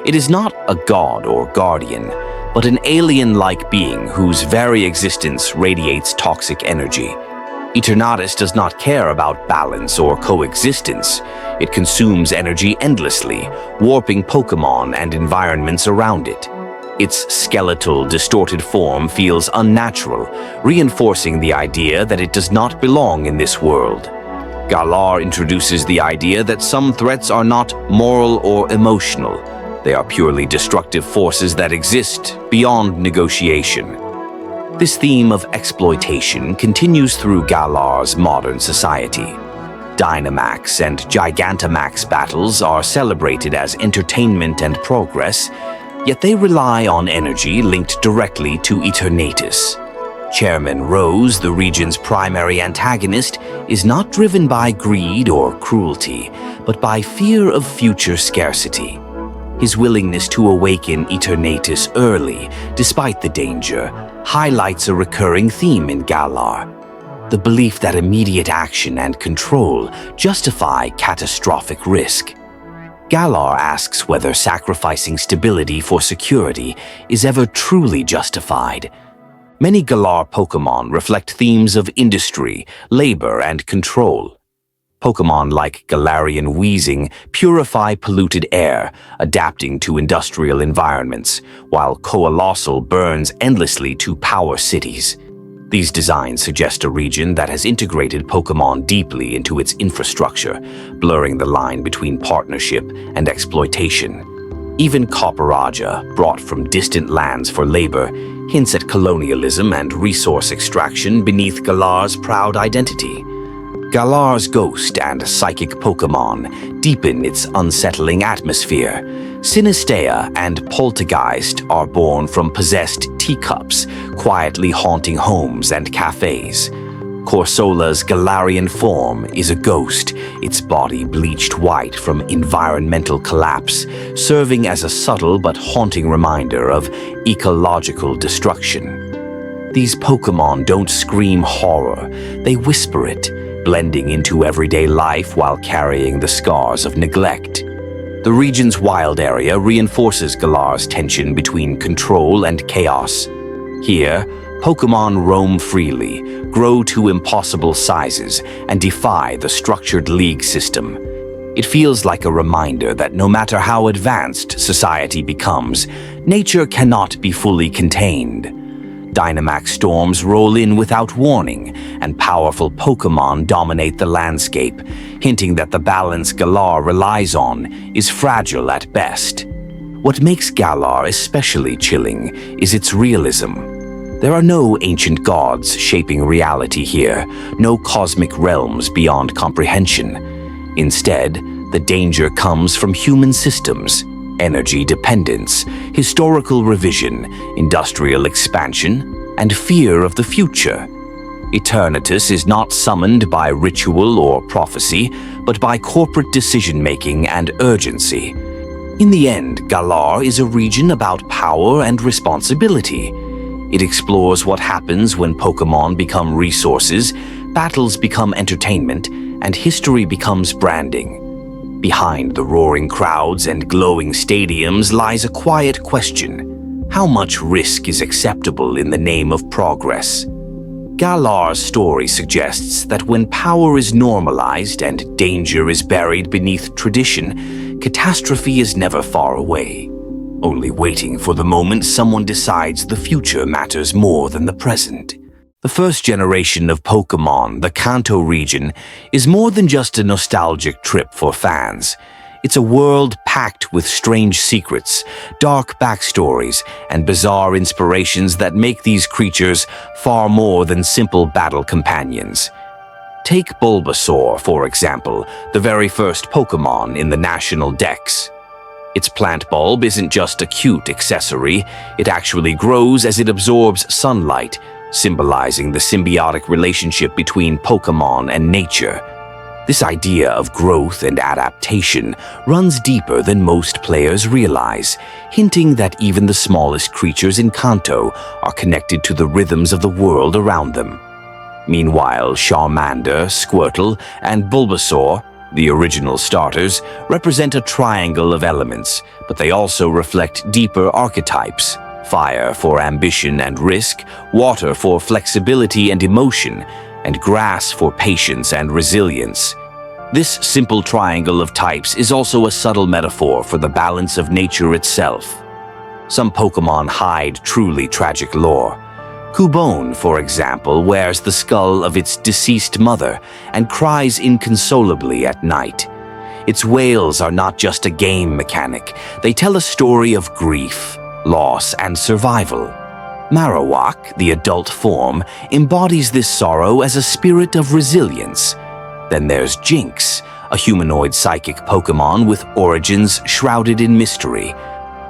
It is not a god or guardian, but an alien-like being whose very existence radiates toxic energy. Eternatus does not care about balance or coexistence. It consumes energy endlessly, warping Pokémon and environments around it. Its skeletal, distorted form feels unnatural, reinforcing the idea that it does not belong in this world. Galar introduces the idea that some threats are not moral or emotional. They are purely destructive forces that exist beyond negotiation. This theme of exploitation continues through Galar's modern society. Dynamax and Gigantamax battles are celebrated as entertainment and progress, yet they rely on energy linked directly to Eternatus. Chairman Rose, the region's primary antagonist, is not driven by greed or cruelty, but by fear of future scarcity. His willingness to awaken Eternatus early, despite the danger, highlights a recurring theme in Galar: the belief that immediate action and control justify catastrophic risk. Galar asks whether sacrificing stability for security is ever truly justified. Many Galar Pokémon reflect themes of industry, labor, and control. Pokémon like Galarian Weezing purify polluted air, adapting to industrial environments, while Coalossal burns endlessly to power cities. These designs suggest a region that has integrated Pokémon deeply into its infrastructure, blurring the line between partnership and exploitation. Even Copperaja, brought from distant lands for labor, hints at colonialism and resource extraction beneath Galar's proud identity. Galar's ghost and psychic Pokémon deepen its unsettling atmosphere. Sinistea and Poltergeist are born from possessed teacups, quietly haunting homes and cafes. Corsola's Galarian form is a ghost, its body bleached white from environmental collapse, serving as a subtle but haunting reminder of ecological destruction. These Pokémon don't scream horror, they whisper it, blending into everyday life while carrying the scars of neglect. The region's wild area reinforces Galar's tension between control and chaos. Here, Pokémon roam freely, grow to impossible sizes, and defy the structured league system. It feels like a reminder that no matter how advanced society becomes, nature cannot be fully contained. Dynamax storms roll in without warning, and powerful Pokémon dominate the landscape, hinting that the balance Galar relies on is fragile at best. What makes Galar especially chilling is its realism. There are no ancient gods shaping reality here, no cosmic realms beyond comprehension. Instead, the danger comes from human systems: energy dependence, historical revision, industrial expansion, and fear of the future. Eternatus is not summoned by ritual or prophecy, but by corporate decision-making and urgency. In the end, Galar is a region about power and responsibility. It explores what happens when Pokémon become resources, battles become entertainment, and history becomes branding. Behind the roaring crowds and glowing stadiums lies a quiet question: how much risk is acceptable in the name of progress? Galar's story suggests that when power is normalized and danger is buried beneath tradition, catastrophe is never far away, only waiting for the moment someone decides the future matters more than the present. The first generation of Pokémon, the Kanto region, is more than just a nostalgic trip for fans. It's a world packed with strange secrets, dark backstories, and bizarre inspirations that make these creatures far more than simple battle companions. Take Bulbasaur, for example, the very first Pokémon in the National Dex. Its plant bulb isn't just a cute accessory, it actually grows as it absorbs sunlight, symbolizing the symbiotic relationship between Pokémon and nature. This idea of growth and adaptation runs deeper than most players realize, hinting that even the smallest creatures in Kanto are connected to the rhythms of the world around them. Meanwhile, Charmander, Squirtle, and Bulbasaur, the original starters, represent a triangle of elements, but they also reflect deeper archetypes: fire for ambition and risk, water for flexibility and emotion, and grass for patience and resilience. This simple triangle of types is also a subtle metaphor for the balance of nature itself. Some Pokémon hide truly tragic lore. Cubone, for example, wears the skull of its deceased mother and cries inconsolably at night. Its wails are not just a game mechanic, they tell a story of grief, loss, and survival. Marowak, the adult form, embodies this sorrow as a spirit of resilience. Then there's Jinx, a humanoid psychic Pokémon with origins shrouded in mystery.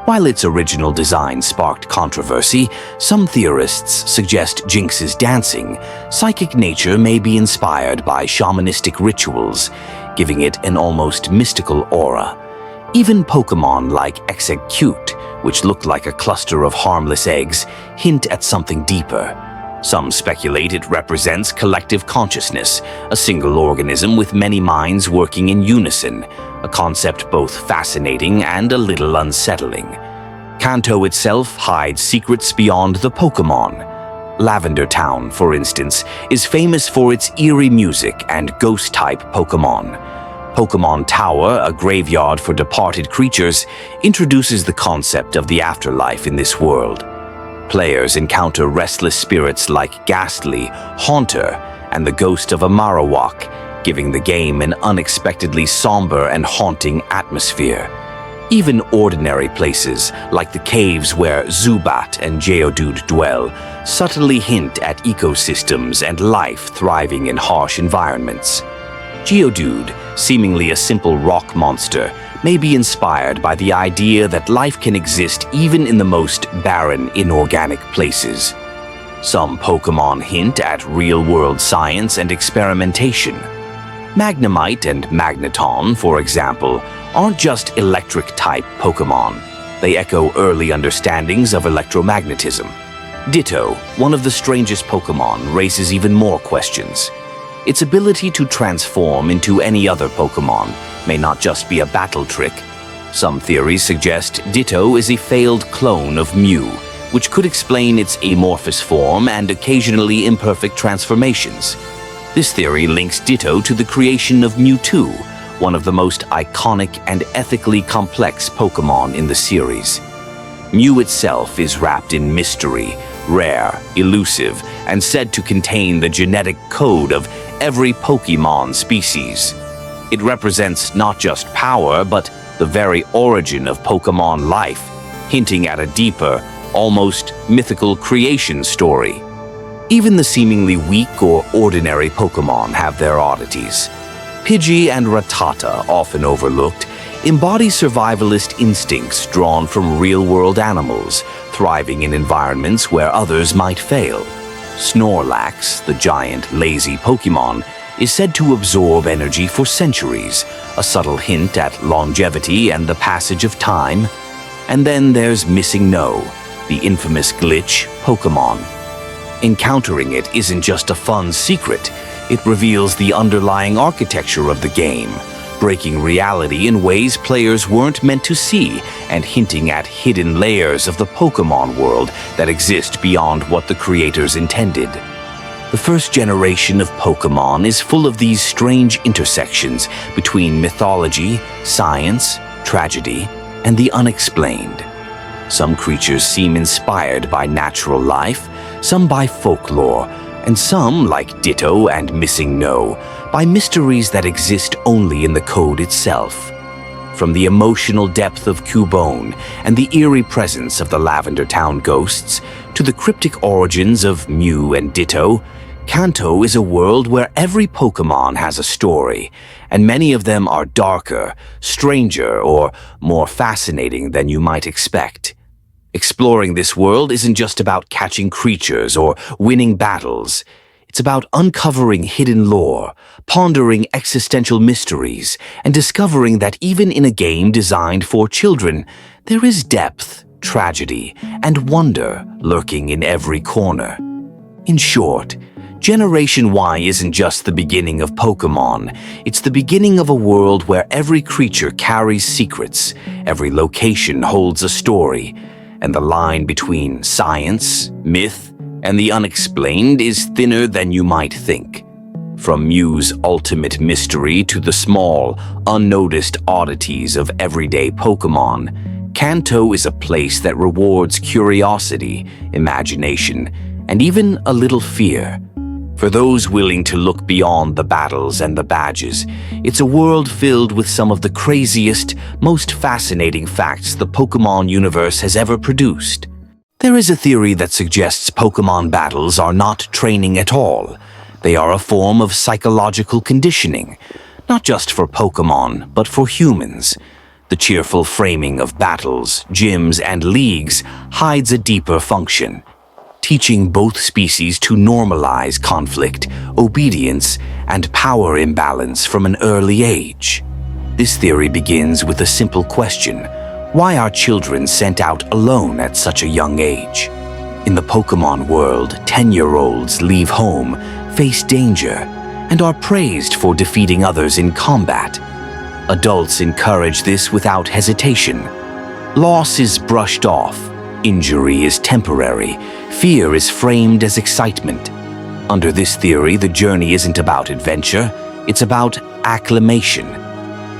While its original design sparked controversy, some theorists suggest Jinx's dancing, psychic nature may be inspired by shamanistic rituals, giving it an almost mystical aura. Even Pokémon like Exeggcute, which look like a cluster of harmless eggs, hint at something deeper. Some speculate it represents collective consciousness, a single organism with many minds working in unison, a concept both fascinating and a little unsettling. Kanto itself hides secrets beyond the Pokémon. Lavender Town, for instance, is famous for its eerie music and ghost-type Pokémon. Pokémon Tower, a graveyard for departed creatures, introduces the concept of the afterlife in this world. Players encounter restless spirits like Ghastly, Haunter, and the ghost of a Marowak, giving the game an unexpectedly somber and haunting atmosphere. Even ordinary places, like the caves where Zubat and Geodude dwell, subtly hint at ecosystems and life thriving in harsh environments. Geodude, seemingly a simple rock monster, may be inspired by the idea that life can exist even in the most barren, inorganic places. Some Pokémon hint at real-world science and experimentation. Magnemite and Magneton, for example, aren't just electric-type Pokémon. They echo early understandings of electromagnetism. Ditto, one of the strangest Pokémon, raises even more questions. Its ability to transform into any other Pokémon may not just be a battle trick. Some theories suggest Ditto is a failed clone of Mew, which could explain its amorphous form and occasionally imperfect transformations. This theory links Ditto to the creation of Mewtwo, one of the most iconic and ethically complex Pokémon in the series. Mew itself is wrapped in mystery, rare, elusive, and said to contain the genetic code of every Pokémon species. It represents not just power, but the very origin of Pokémon life, hinting at a deeper, almost mythical creation story. Even the seemingly weak or ordinary Pokémon have their oddities. Pidgey and Rattata, often overlooked, embody survivalist instincts drawn from real-world animals, thriving in environments where others might fail. Snorlax, the giant, lazy Pokémon, is said to absorb energy for centuries, a subtle hint at longevity and the passage of time. And then there's Missing No, the infamous glitch Pokémon. Encountering it isn't just a fun secret, it reveals the underlying architecture of the game, breaking reality in ways players weren't meant to see and hinting at hidden layers of the Pokémon world that exist beyond what the creators intended. The first generation of Pokémon is full of these strange intersections between mythology, science, tragedy, and the unexplained. Some creatures seem inspired by natural life, some by folklore, and some, like Ditto and Missing No, by mysteries that exist only in the code itself. From the emotional depth of Cubone and the eerie presence of the Lavender Town ghosts to the cryptic origins of Mew and Ditto, Kanto is a world where every Pokémon has a story, and many of them are darker, stranger, or more fascinating than you might expect. Exploring this world isn't just about catching creatures or winning battles. It's about uncovering hidden lore, pondering existential mysteries, and discovering that even in a game designed for children, there is depth, tragedy, and wonder lurking in every corner. In short, Generation Y isn't just the beginning of Pokémon, it's the beginning of a world where every creature carries secrets, every location holds a story, and the line between science, myth, and the unexplained is thinner than you might think. From Mew's ultimate mystery to the small, unnoticed oddities of everyday Pokémon, Kanto is a place that rewards curiosity, imagination, and even a little fear. For those willing to look beyond the battles and the badges, it's a world filled with some of the craziest, most fascinating facts the Pokémon universe has ever produced. There is a theory that suggests Pokémon battles are not training at all. They are a form of psychological conditioning, not just for Pokémon, but for humans. The cheerful framing of battles, gyms, and leagues hides a deeper function, teaching both species to normalize conflict, obedience, and power imbalance from an early age. This theory begins with a simple question: why are children sent out alone at such a young age? In the Pokémon world, 10-year-olds leave home, face danger, and are praised for defeating others in combat. Adults encourage this without hesitation. Loss is brushed off, injury is temporary, fear is framed as excitement. Under this theory, the journey isn't about adventure, it's about acclimation.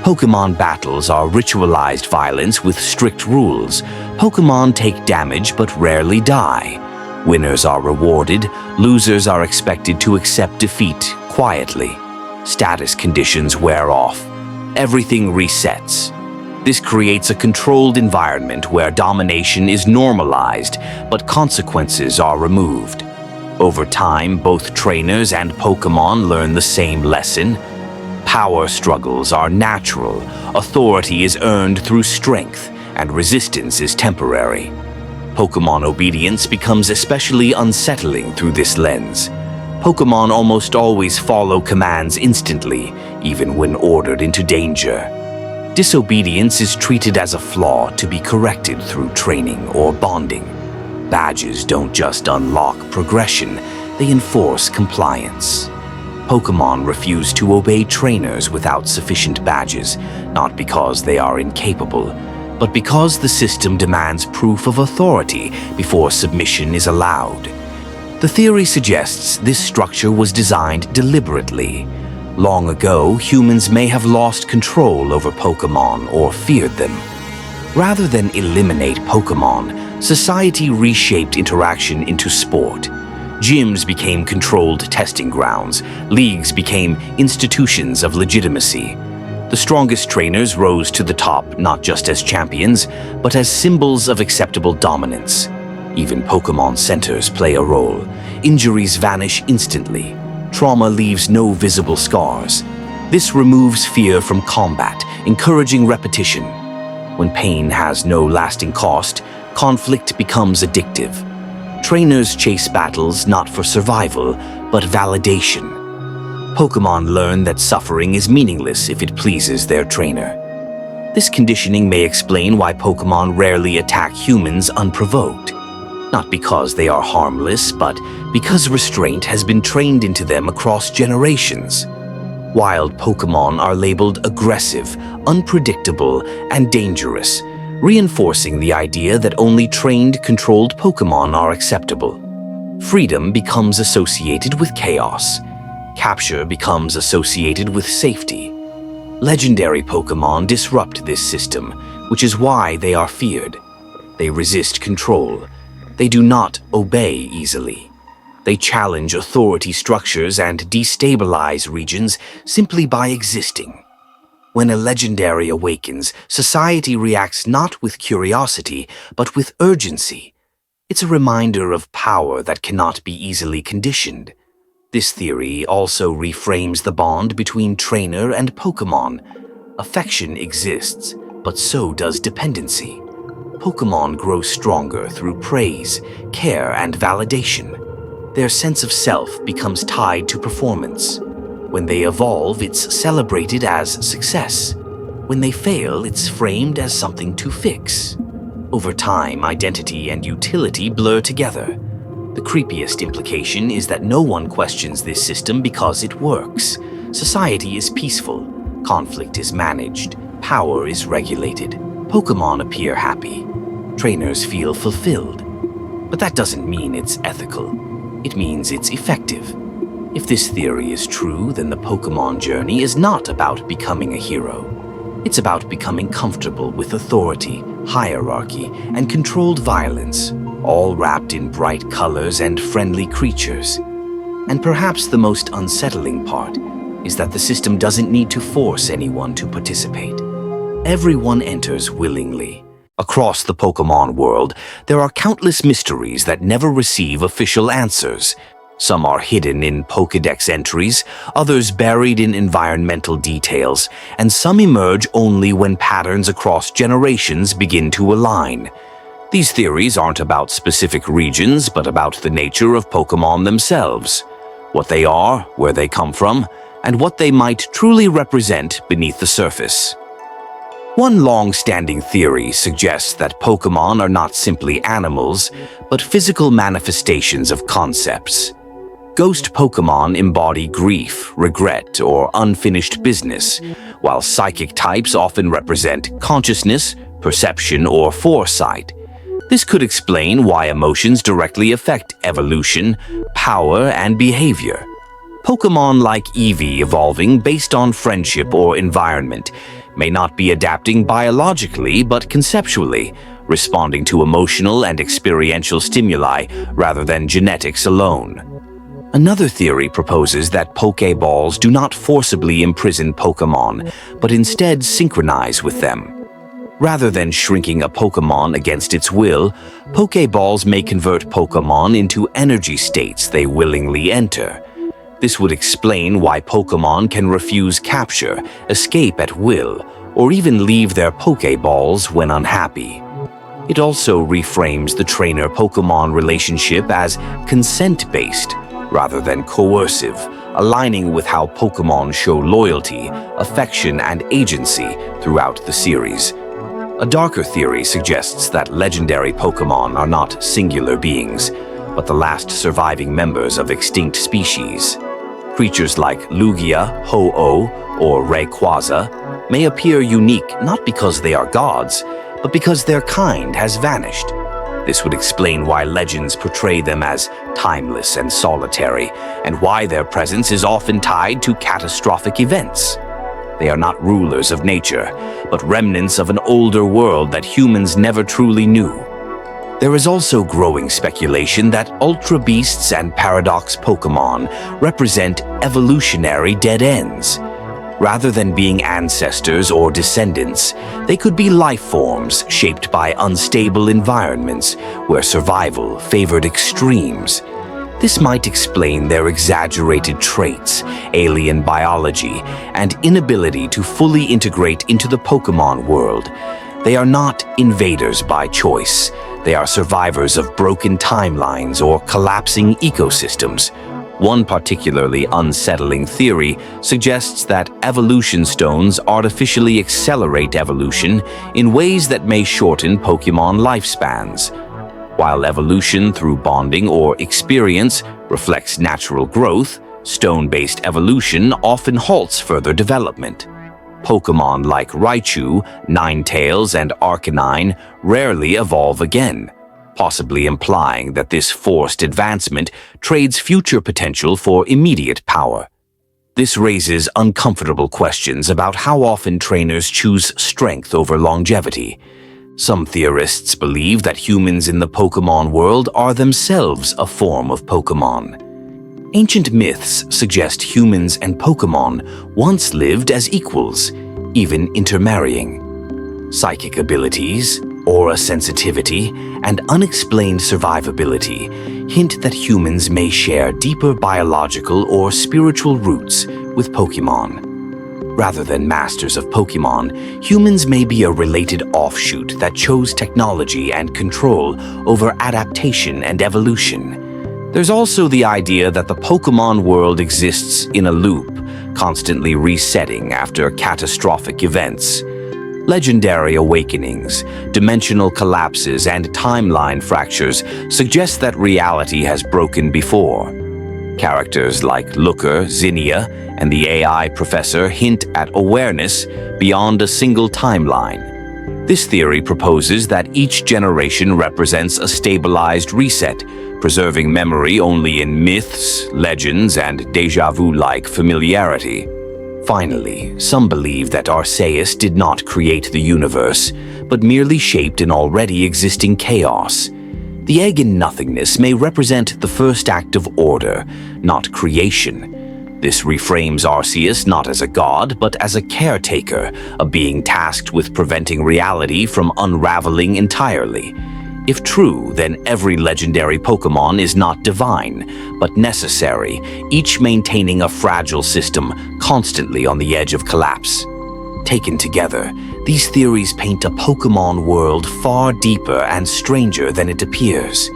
Pokémon battles are ritualized violence with strict rules. Pokémon take damage but rarely die. Winners are rewarded, losers are expected to accept defeat quietly. Status conditions wear off. Everything resets. This creates a controlled environment where domination is normalized, but consequences are removed. Over time, both trainers and Pokémon learn the same lesson. Power struggles are natural, authority is earned through strength, and resistance is temporary. Pokémon obedience becomes especially unsettling through this lens. Pokémon almost always follow commands instantly, even when ordered into danger. Disobedience is treated as a flaw to be corrected through training or bonding. Badges don't just unlock progression, they enforce compliance. Pokémon refuse to obey trainers without sufficient badges, not because they are incapable, but because the system demands proof of authority before submission is allowed. The theory suggests this structure was designed deliberately. Long ago, humans may have lost control over Pokémon or feared them. Rather than eliminate Pokémon, society reshaped interaction into sport. Gyms became controlled testing grounds. Leagues became institutions of legitimacy. The strongest trainers rose to the top not just as champions, but as symbols of acceptable dominance. Even Pokémon centers play a role. Injuries vanish instantly. Trauma leaves no visible scars. This removes fear from combat, encouraging repetition. When pain has no lasting cost, conflict becomes addictive. Trainers chase battles not for survival, but validation. Pokémon learn that suffering is meaningless if it pleases their trainer. This conditioning may explain why Pokémon rarely attack humans unprovoked. Not because they are harmless, but because restraint has been trained into them across generations. Wild Pokémon are labeled aggressive, unpredictable, and dangerous, reinforcing the idea that only trained, controlled Pokémon are acceptable. Freedom becomes associated with chaos. Capture becomes associated with safety. Legendary Pokémon disrupt this system, which is why they are feared. They resist control. They do not obey easily. They challenge authority structures and destabilize regions simply by existing. When a legendary awakens, society reacts not with curiosity, but with urgency. It's a reminder of power that cannot be easily conditioned. This theory also reframes the bond between trainer and Pokémon. Affection exists, but so does dependency. Pokémon grow stronger through praise, care, and validation. Their sense of self becomes tied to performance. When they evolve, it's celebrated as success. When they fail, it's framed as something to fix. Over time, identity and utility blur together. The creepiest implication is that no one questions this system because it works. Society is peaceful, conflict is managed, power is regulated. Pokémon appear happy. Trainers feel fulfilled. But that doesn't mean it's ethical. It means it's effective. If this theory is true, then the Pokémon journey is not about becoming a hero. It's about becoming comfortable with authority, hierarchy, and controlled violence, all wrapped in bright colors and friendly creatures. And perhaps the most unsettling part is that the system doesn't need to force anyone to participate. Everyone enters willingly. Across the Pokémon world, there are countless mysteries that never receive official answers. Some are hidden in Pokédex entries, others buried in environmental details, and some emerge only when patterns across generations begin to align. These theories aren't about specific regions, but about the nature of Pokémon themselves. What they are, where they come from, and what they might truly represent beneath the surface. One long-standing theory suggests that Pokémon are not simply animals, but physical manifestations of concepts. Ghost Pokémon embody grief, regret, or unfinished business, while psychic types often represent consciousness, perception, or foresight. This could explain why emotions directly affect evolution, power, and behavior. Pokémon like Eevee evolving based on friendship or environment may not be adapting biologically but conceptually, responding to emotional and experiential stimuli rather than genetics alone. Another theory proposes that Pokéballs do not forcibly imprison Pokémon, but instead synchronize with them. Rather than shrinking a Pokémon against its will, Pokéballs may convert Pokémon into energy states they willingly enter. This would explain why Pokémon can refuse capture, escape at will, or even leave their Pokéballs when unhappy. It also reframes the trainer-Pokémon relationship as consent-based rather than coercive, aligning with how Pokémon show loyalty, affection, and agency throughout the series. A darker theory suggests that legendary Pokémon are not singular beings, but the last surviving members of extinct species. Creatures like Lugia, Ho-Oh, or Rayquaza may appear unique not because they are gods, but because their kind has vanished. This would explain why legends portray them as timeless and solitary, and why their presence is often tied to catastrophic events. They are not rulers of nature, but remnants of an older world that humans never truly knew. There is also growing speculation that Ultra Beasts and Paradox Pokémon represent evolutionary dead ends. Rather than being ancestors or descendants, they could be life forms shaped by unstable environments where survival favored extremes. This might explain their exaggerated traits, alien biology, and inability to fully integrate into the Pokémon world. They are not invaders by choice. They are survivors of broken timelines or collapsing ecosystems. One particularly unsettling theory suggests that evolution stones artificially accelerate evolution in ways that may shorten Pokémon lifespans. While evolution through bonding or experience reflects natural growth, stone-based evolution often halts further development. Pokémon like Raichu, Ninetales, and Arcanine rarely evolve again, possibly implying that this forced advancement trades future potential for immediate power. This raises uncomfortable questions about how often trainers choose strength over longevity. Some theorists believe that humans in the Pokémon world are themselves a form of Pokémon. Ancient myths suggest humans and Pokémon once lived as equals, even intermarrying. Psychic abilities, aura sensitivity, and unexplained survivability hint that humans may share deeper biological or spiritual roots with Pokémon. Rather than masters of Pokémon, humans may be a related offshoot that chose technology and control over adaptation and evolution. There's also the idea that the Pokémon world exists in a loop, constantly resetting after catastrophic events. Legendary awakenings, dimensional collapses, and timeline fractures suggest that reality has broken before. Characters like Looker, Zinnia, and the AI Professor hint at awareness beyond a single timeline. This theory proposes that each generation represents a stabilized reset, preserving memory only in myths, legends, and déjà vu-like familiarity. Finally, some believe that Arceus did not create the universe, but merely shaped an already existing chaos. The egg in nothingness may represent the first act of order, not creation. This reframes Arceus not as a god, but as a caretaker, a being tasked with preventing reality from unraveling entirely. If true, then every legendary Pokémon is not divine, but necessary, each maintaining a fragile system constantly on the edge of collapse. Taken together, these theories paint a Pokémon world far deeper and stranger than it appears.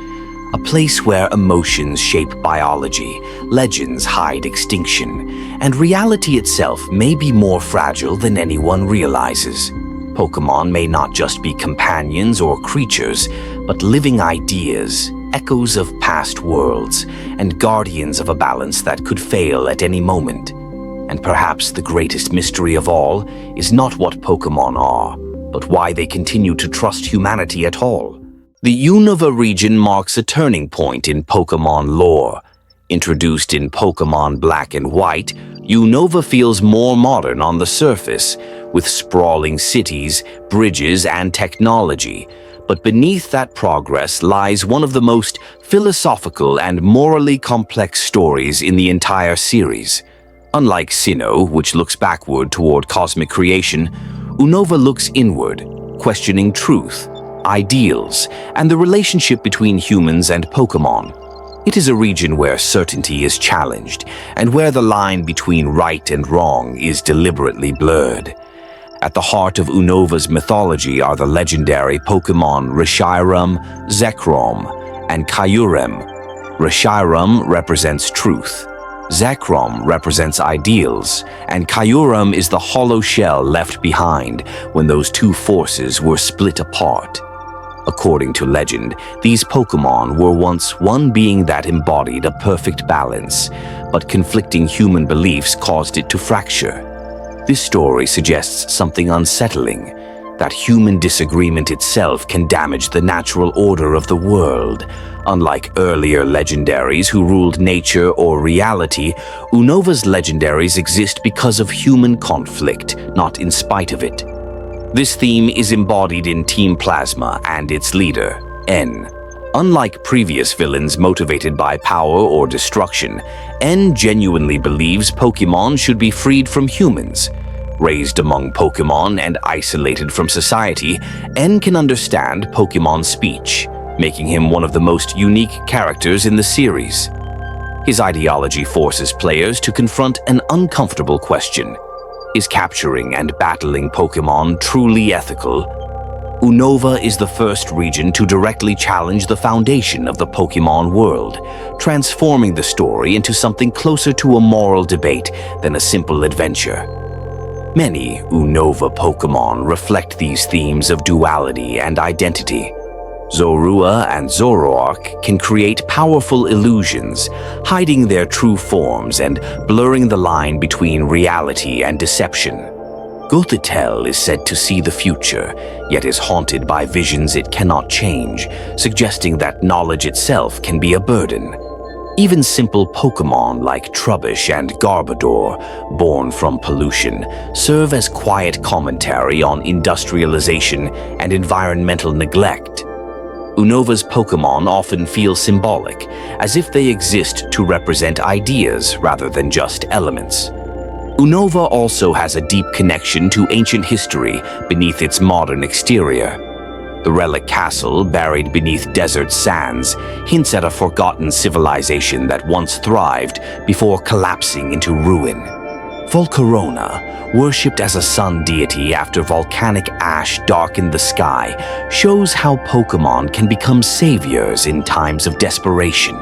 A place where emotions shape biology, legends hide extinction, and reality itself may be more fragile than anyone realizes. Pokémon may not just be companions or creatures, but living ideas, echoes of past worlds, and guardians of a balance that could fail at any moment. And perhaps the greatest mystery of all is not what Pokémon are, but why they continue to trust humanity at all. The Unova region marks a turning point in Pokémon lore. Introduced in Pokémon Black and White, Unova feels more modern on the surface, with sprawling cities, bridges, and technology. But beneath that progress lies one of the most philosophical and morally complex stories in the entire series. Unlike Sinnoh, which looks backward toward cosmic creation, Unova looks inward, questioning truth, ideals, and the relationship between humans and Pokémon. It is a region where certainty is challenged, and where the line between right and wrong is deliberately blurred. At the heart of Unova's mythology are the legendary Pokémon Reshiram, Zekrom, and Kyurem. Reshiram represents truth, Zekrom represents ideals, and Kyurem is the hollow shell left behind when those two forces were split apart. According to legend, these Pokémon were once one being that embodied a perfect balance, but conflicting human beliefs caused it to fracture. This story suggests something unsettling, that human disagreement itself can damage the natural order of the world. Unlike earlier legendaries who ruled nature or reality, Unova's legendaries exist because of human conflict, not in spite of it. This theme is embodied in Team Plasma and its leader, N. Unlike previous villains motivated by power or destruction, N genuinely believes Pokémon should be freed from humans. Raised among Pokémon and isolated from society, N can understand Pokémon speech, making him one of the most unique characters in the series. His ideology forces players to confront an uncomfortable question. Is capturing and battling Pokémon truly ethical? Unova is the first region to directly challenge the foundation of the Pokémon world, transforming the story into something closer to a moral debate than a simple adventure. Many Unova Pokémon reflect these themes of duality and identity. Zorua and Zoroark can create powerful illusions, hiding their true forms and blurring the line between reality and deception. Gothitelle is said to see the future, yet is haunted by visions it cannot change, suggesting that knowledge itself can be a burden. Even simple Pokémon like Trubbish and Garbodor, born from pollution, serve as quiet commentary on industrialization and environmental neglect. Unova's Pokémon often feel symbolic, as if they exist to represent ideas rather than just elements. Unova also has a deep connection to ancient history beneath its modern exterior. The relic castle, buried beneath desert sands, hints at a forgotten civilization that once thrived before collapsing into ruin. Volcarona, worshipped as a sun deity after volcanic ash darkened the sky, shows how Pokémon can become saviors in times of desperation.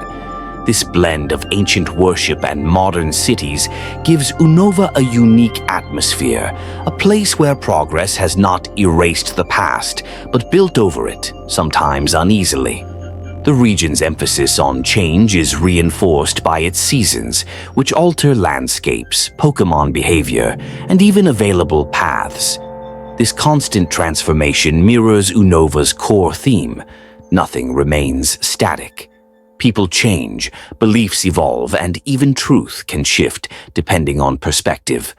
This blend of ancient worship and modern cities gives Unova a unique atmosphere, a place where progress has not erased the past, but built over it, sometimes uneasily. The region's emphasis on change is reinforced by its seasons, which alter landscapes, Pokémon behavior, and even available paths. This constant transformation mirrors Unova's core theme: nothing remains static. People change, beliefs evolve, and even truth can shift depending on perspective.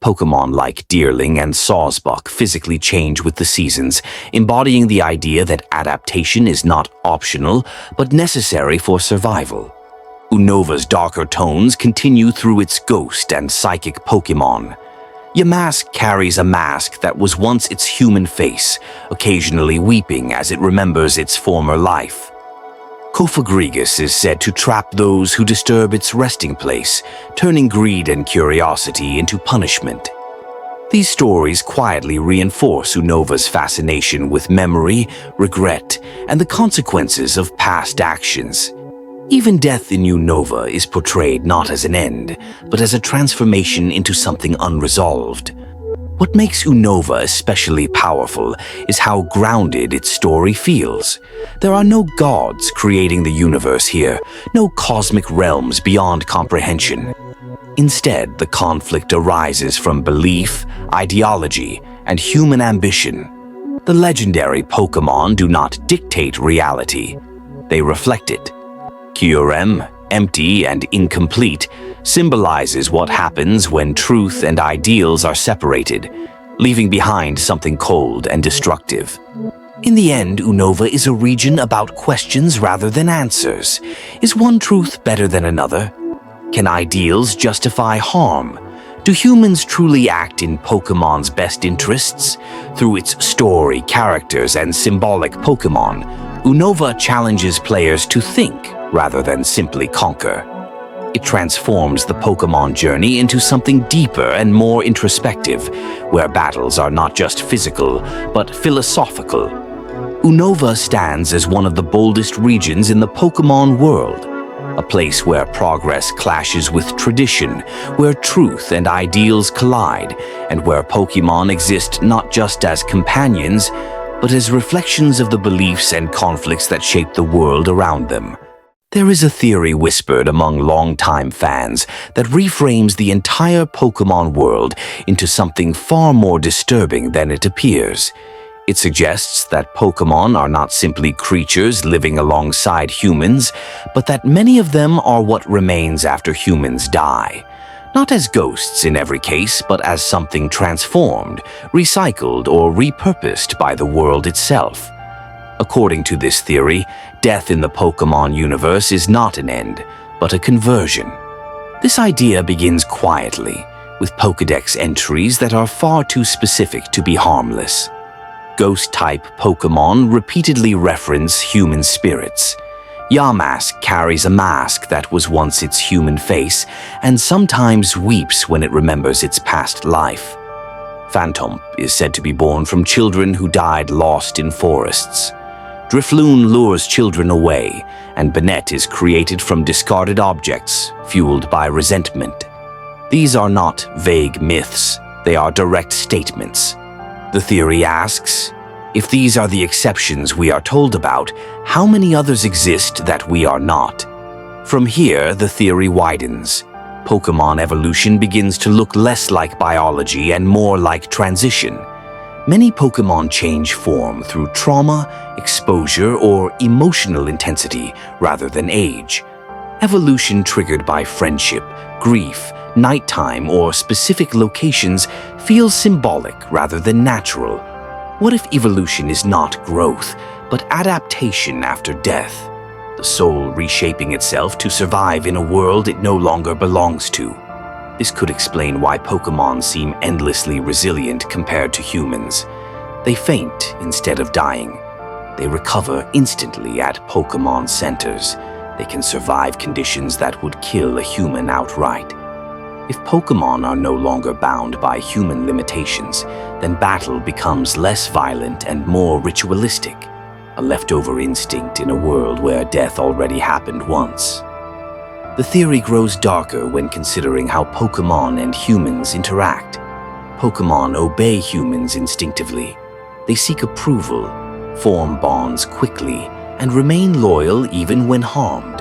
Pokémon like Deerling and Sawsbuck physically change with the seasons, embodying the idea that adaptation is not optional, but necessary for survival. Unova's darker tones continue through its ghost and psychic Pokémon. Yamask carries a mask that was once its human face, occasionally weeping as it remembers its former life. Kofagrigus is said to trap those who disturb its resting place, turning greed and curiosity into punishment. These stories quietly reinforce Unova's fascination with memory, regret, and the consequences of past actions. Even death in Unova is portrayed not as an end, but as a transformation into something unresolved. What makes Unova especially powerful is how grounded its story feels. There are no gods creating the universe here, no cosmic realms beyond comprehension. Instead, the conflict arises from belief, ideology, and human ambition. The legendary Pokémon do not dictate reality, they reflect it. Kyurem, empty and incomplete, symbolizes what happens when truth and ideals are separated, leaving behind something cold and destructive. In the end, Unova is a region about questions rather than answers. Is one truth better than another? Can ideals justify harm? Do humans truly act in Pokémon's best interests? Through its story, characters, and symbolic Pokémon, Unova challenges players to think rather than simply conquer. It transforms the Pokémon journey into something deeper and more introspective, where battles are not just physical, but philosophical. Unova stands as one of the boldest regions in the Pokémon world, a place where progress clashes with tradition, where truth and ideals collide, and where Pokémon exist not just as companions, but as reflections of the beliefs and conflicts that shape the world around them. There is a theory whispered among longtime fans that reframes the entire Pokémon world into something far more disturbing than it appears. It suggests that Pokémon are not simply creatures living alongside humans, but that many of them are what remains after humans die. Not as ghosts in every case, but as something transformed, recycled, or repurposed by the world itself. According to this theory, death in the Pokémon universe is not an end, but a conversion. This idea begins quietly, with Pokédex entries that are far too specific to be harmless. Ghost-type Pokémon repeatedly reference human spirits. Yamask carries a mask that was once its human face and sometimes weeps when it remembers its past life. Phantom is said to be born from children who died lost in forests. Drifloon lures children away, and Banette is created from discarded objects, fueled by resentment. These are not vague myths, they are direct statements. The theory asks, if these are the exceptions we are told about, how many others exist that we are not? From here, the theory widens. Pokémon evolution begins to look less like biology and more like transition. Many Pokémon change form through trauma, exposure, or emotional intensity rather than age. Evolution triggered by friendship, grief, nighttime, or specific locations feels symbolic rather than natural. What if evolution is not growth, but adaptation after death? The soul reshaping itself to survive in a world it no longer belongs to. This could explain why Pokémon seem endlessly resilient compared to humans. They faint instead of dying. They recover instantly at Pokémon centers. They can survive conditions that would kill a human outright. If Pokémon are no longer bound by human limitations, then battle becomes less violent and more ritualistic, a leftover instinct in a world where death already happened once. The theory grows darker when considering how Pokémon and humans interact. Pokémon obey humans instinctively. They seek approval, form bonds quickly, and remain loyal even when harmed.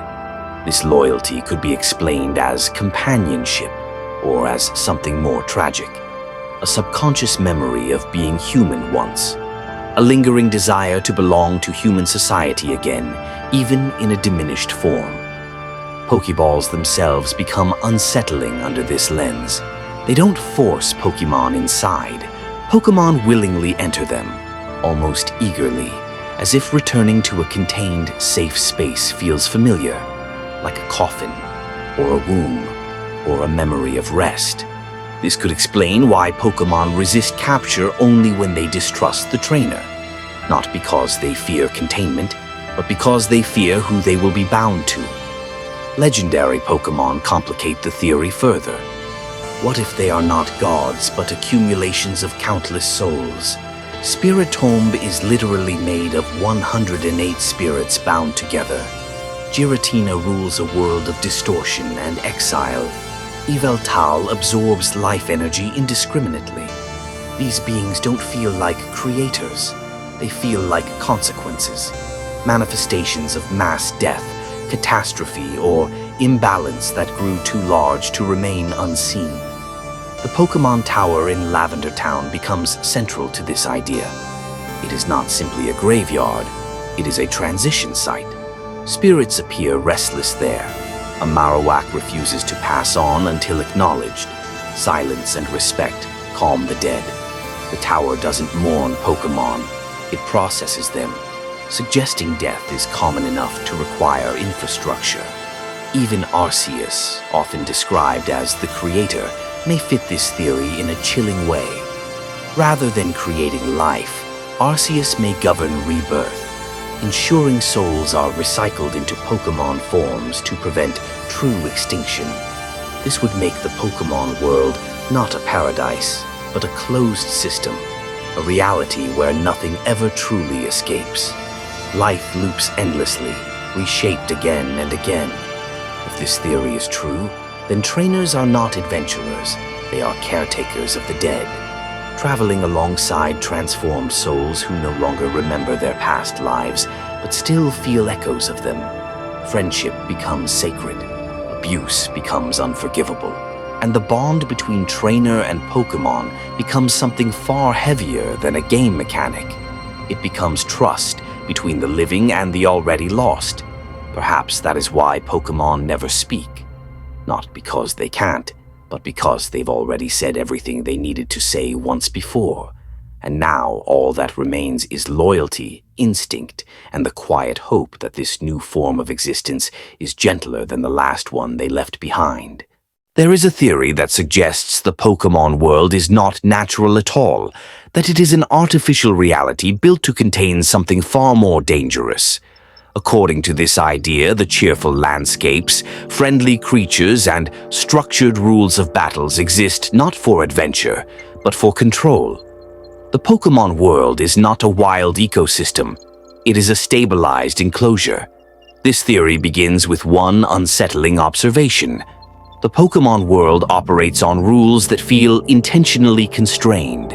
This loyalty could be explained as companionship, or as something more tragic, a subconscious memory of being human once, a lingering desire to belong to human society again, even in a diminished form. Pokeballs themselves become unsettling under this lens. They don't force Pokemon inside. Pokemon willingly enter them, almost eagerly, as if returning to a contained, safe space feels familiar. like a coffin, or a womb, or a memory of rest. This could explain why Pokémon resist capture only when they distrust the trainer. Not because they fear containment, but because they fear who they will be bound to. Legendary Pokémon complicate the theory further. What if they are not gods, but accumulations of countless souls? Spiritomb is literally made of 108 spirits bound together. Giratina rules a world of distortion and exile. Yveltal absorbs life energy indiscriminately. These beings don't feel like creators. They feel like consequences, manifestations of mass death, catastrophe, or imbalance that grew too large to remain unseen. The Pokémon Tower in Lavender Town becomes central to this idea. It is not simply a graveyard, it is a transition site. Spirits appear restless there. A Marowak refuses to pass on until acknowledged. Silence and respect calm the dead. The tower doesn't mourn Pokémon, it processes them. Suggesting death is common enough to require infrastructure. Even Arceus, often described as the creator, may fit this theory in a chilling way. Rather than creating life, Arceus may govern rebirth, ensuring souls are recycled into Pokémon forms to prevent true extinction. This would make the Pokémon world not a paradise, but a closed system, a reality where nothing ever truly escapes. Life loops endlessly, reshaped again and again. If this theory is true, then trainers are not adventurers, they are caretakers of the dead, traveling alongside transformed souls who no longer remember their past lives, but still feel echoes of them. Friendship becomes sacred, abuse becomes unforgivable, and the bond between trainer and Pokémon becomes something far heavier than a game mechanic. It becomes trust between the living and the already lost. Perhaps that is why Pokémon never speak. Not because they can't, but because they've already said everything they needed to say once before. And now all that remains is loyalty, instinct, and the quiet hope that this new form of existence is gentler than the last one they left behind. There is a theory that suggests the Pokémon world is not natural at all, that it is an artificial reality built to contain something far more dangerous. According to this idea, the cheerful landscapes, friendly creatures, and structured rules of battles exist not for adventure, but for control. The Pokémon world is not a wild ecosystem. It is a stabilized enclosure. This theory begins with one unsettling observation. The Pokémon world operates on rules that feel intentionally constrained.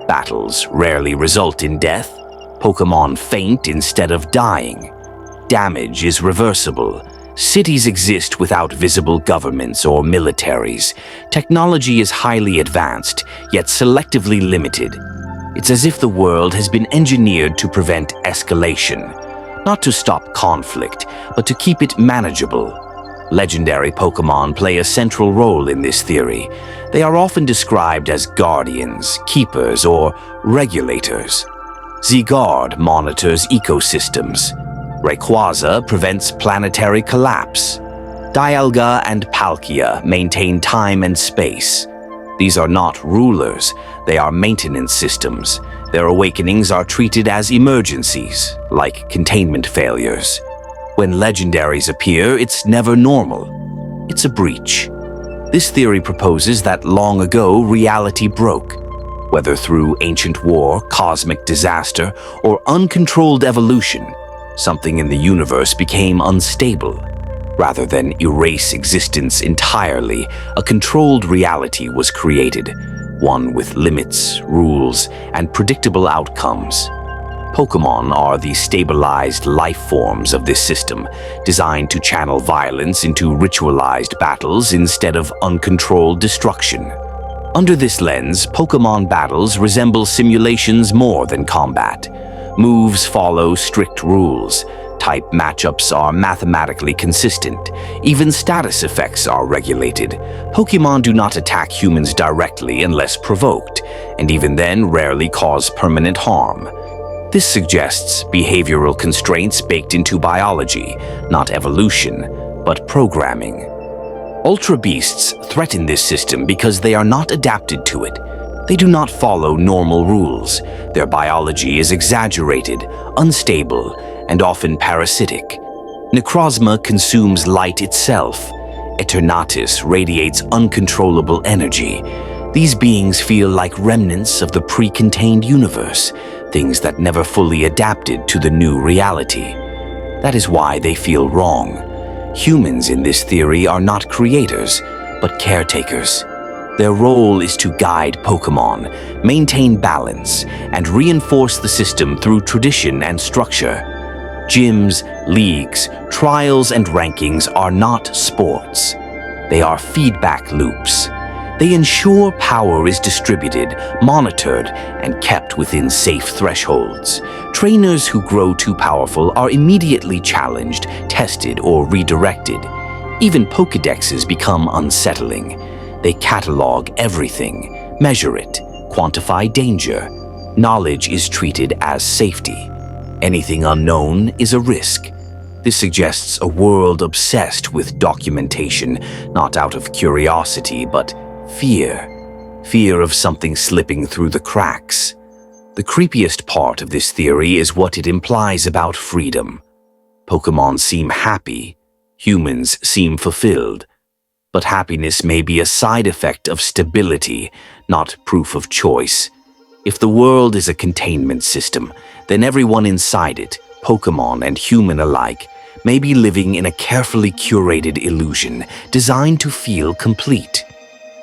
Battles rarely result in death. Pokémon faint instead of dying. Damage is reversible. Cities exist without visible governments or militaries. Technology is highly advanced, yet selectively limited. It's as if the world has been engineered to prevent escalation, not to stop conflict, but to keep it manageable. Legendary Pokémon play a central role in this theory. They are often described as guardians, keepers, or regulators. Zygarde monitors ecosystems. Rayquaza prevents planetary collapse. Dialga and Palkia maintain time and space. These are not rulers, they are maintenance systems. Their awakenings are treated as emergencies, like containment failures. When legendaries appear, it's never normal. It's a breach. This theory proposes that long ago reality broke. Whether through ancient war, cosmic disaster, or uncontrolled evolution, something in the universe became unstable. Rather than erase existence entirely, a controlled reality was created, one with limits, rules, and predictable outcomes. Pokémon are the stabilized life forms of this system, designed to channel violence into ritualized battles instead of uncontrolled destruction. Under this lens, Pokémon battles resemble simulations more than combat. Moves follow strict rules. Type matchups are mathematically consistent. Even status effects are regulated. Pokémon do not attack humans directly unless provoked, and even then rarely cause permanent harm. This suggests behavioral constraints baked into biology, not evolution. but programming. Ultra Beasts threaten this system because they are not adapted to it. They do not follow normal rules. Their biology is exaggerated, unstable, and often parasitic. Necrozma consumes light itself. Eternatus radiates uncontrollable energy. These beings feel like remnants of the pre-contained universe, things that never fully adapted to the new reality. That is why they feel wrong. Humans in this theory are not creators, but caretakers. Their role is to guide Pokémon, maintain balance, and reinforce the system through tradition and structure. Gyms, leagues, trials, and rankings are not sports. They are feedback loops. They ensure power is distributed, monitored, and kept within safe thresholds. Trainers who grow too powerful are immediately challenged, tested, or redirected. Even Pokédexes become unsettling. They catalog everything, measure it, quantify danger. Knowledge is treated as safety. Anything unknown is a risk. This suggests a world obsessed with documentation, not out of curiosity, but fear. Fear of something slipping through the cracks. The creepiest part of this theory is what it implies about freedom. Pokémon seem happy. Humans seem fulfilled. But happiness may be a side effect of stability, not proof of choice. If the world is a containment system, then everyone inside it, Pokémon and human alike, may be living in a carefully curated illusion designed to feel complete.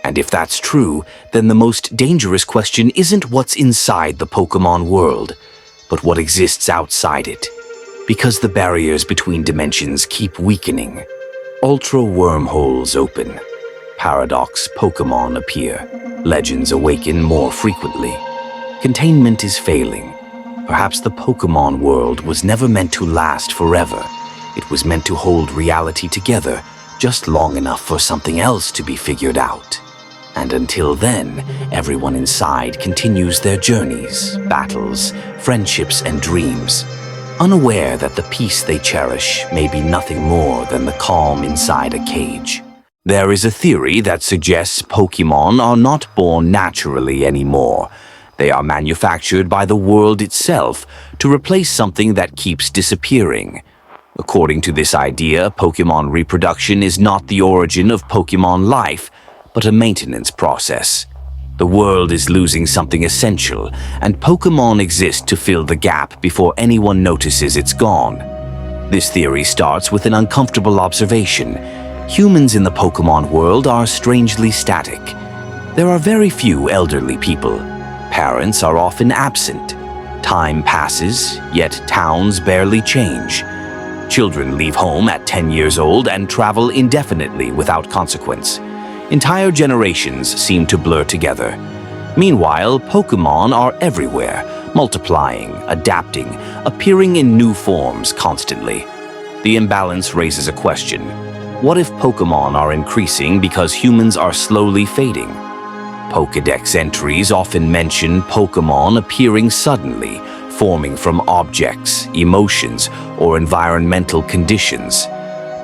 And if that's true, then the most dangerous question isn't what's inside the Pokémon world, but what exists outside it. Because the barriers between dimensions keep weakening. Ultra wormholes open. Paradox Pokémon appear. Legends awaken more frequently. Containment is failing. Perhaps the Pokémon world was never meant to last forever. It was meant to hold reality together, just long enough for something else to be figured out. And until then, everyone inside continues their journeys, battles, friendships, and dreams, unaware that the peace they cherish may be nothing more than the calm inside a cage. There is a theory that suggests Pokémon are not born naturally anymore. They are manufactured by the world itself to replace something that keeps disappearing. According to this idea, Pokémon reproduction is not the origin of Pokémon life, but a maintenance process. The world is losing something essential, and Pokémon exist to fill the gap before anyone notices it's gone. This theory starts with an uncomfortable observation. Humans in the Pokémon world are strangely static. There are very few elderly people. Parents are often absent. Time passes, yet towns barely change. Children leave home at 10 years old and travel indefinitely without consequence. Entire generations seem to blur together. Meanwhile, Pokémon are everywhere, multiplying, adapting, appearing in new forms constantly. The imbalance raises a question. What if Pokémon are increasing because humans are slowly fading? Pokédex entries often mention Pokémon appearing suddenly, forming from objects, emotions, or environmental conditions.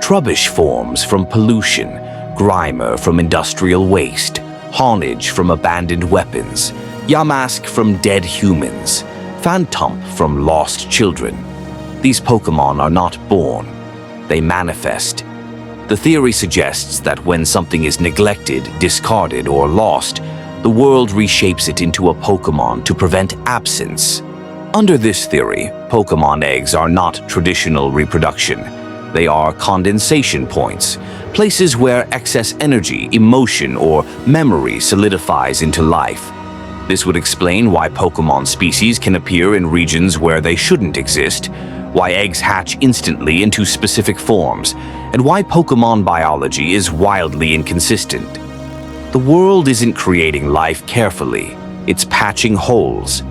Trubbish forms from pollution, Grimer from industrial waste, Honage from abandoned weapons, Yamask from dead humans, Phantump from lost children. These Pokémon are not born, they manifest. The theory suggests that when something is neglected, discarded, or lost, the world reshapes it into a Pokémon to prevent absence. Under this theory, Pokémon eggs are not traditional reproduction. They are condensation points, places where excess energy, emotion, or memory solidifies into life. This would explain why Pokémon species can appear in regions where they shouldn't exist, why eggs hatch instantly into specific forms, and why Pokémon biology is wildly inconsistent. The world isn't creating life carefully, it's patching holes.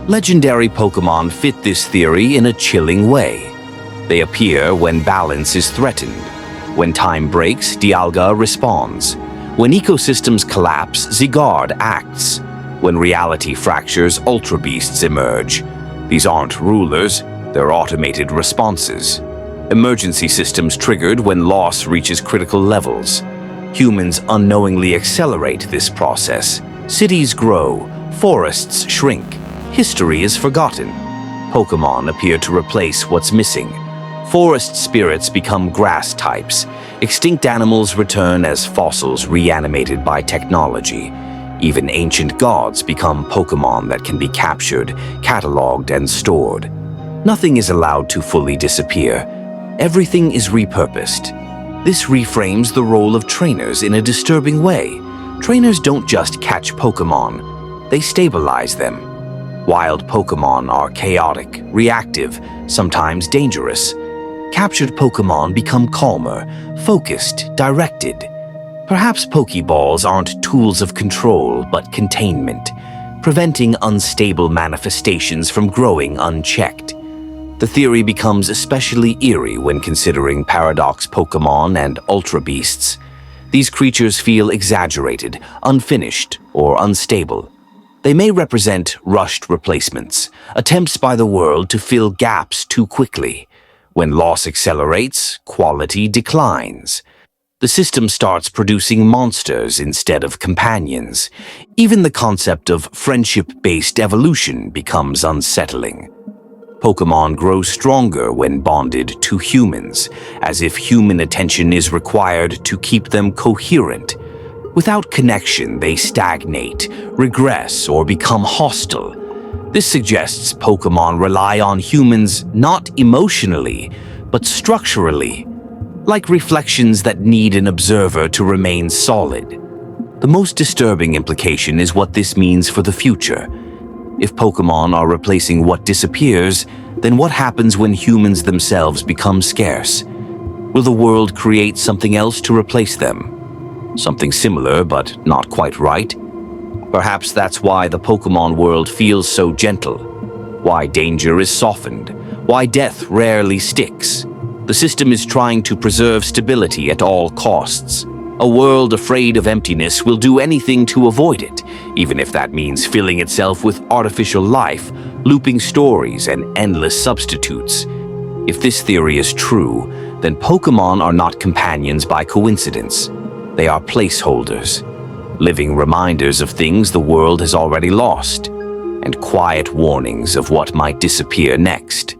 Legendary Pokémon fit this theory in a chilling way. They appear when balance is threatened. When time breaks, Dialga responds. When ecosystems collapse, Zygarde acts. When reality fractures, Ultra Beasts emerge. These aren't rulers, they're automated responses. Emergency systems triggered when loss reaches critical levels. Humans unknowingly accelerate this process. Cities grow, forests shrink, history is forgotten. Pokémon appear to replace what's missing. Forest spirits become grass types. Extinct animals return as fossils reanimated by technology. Even ancient gods become Pokémon that can be captured, cataloged, and stored. Nothing is allowed to fully disappear. Everything is repurposed. This reframes the role of trainers in a disturbing way. Trainers don't just catch Pokémon, they stabilize them. Wild Pokémon are chaotic, reactive, sometimes dangerous. Captured Pokémon become calmer, focused, directed. Perhaps Pokéballs aren't tools of control, but containment, preventing unstable manifestations from growing unchecked. The theory becomes especially eerie when considering Paradox Pokémon and Ultra Beasts. These creatures feel exaggerated, unfinished, or unstable. They may represent rushed replacements, attempts by the world to fill gaps too quickly. When loss accelerates, quality declines. The system starts producing monsters instead of companions. Even the concept of friendship-based evolution becomes unsettling. Pokémon grow stronger when bonded to humans, as if human attention is required to keep them coherent. Without connection, they stagnate, regress, or become hostile. This suggests Pokémon rely on humans not emotionally, but structurally, like reflections that need an observer to remain solid. The most disturbing implication is what this means for the future. If Pokémon are replacing what disappears, then what happens when humans themselves become scarce? Will the world create something else to replace them? Something similar, but not quite right? Perhaps that's why the Pokémon world feels so gentle. Why danger is softened. Why death rarely sticks. The system is trying to preserve stability at all costs. A world afraid of emptiness will do anything to avoid it, even if that means filling itself with artificial life, looping stories, and endless substitutes. If this theory is true, then Pokémon are not companions by coincidence. They are placeholders, living reminders of things the world has already lost, and quiet warnings of what might disappear next.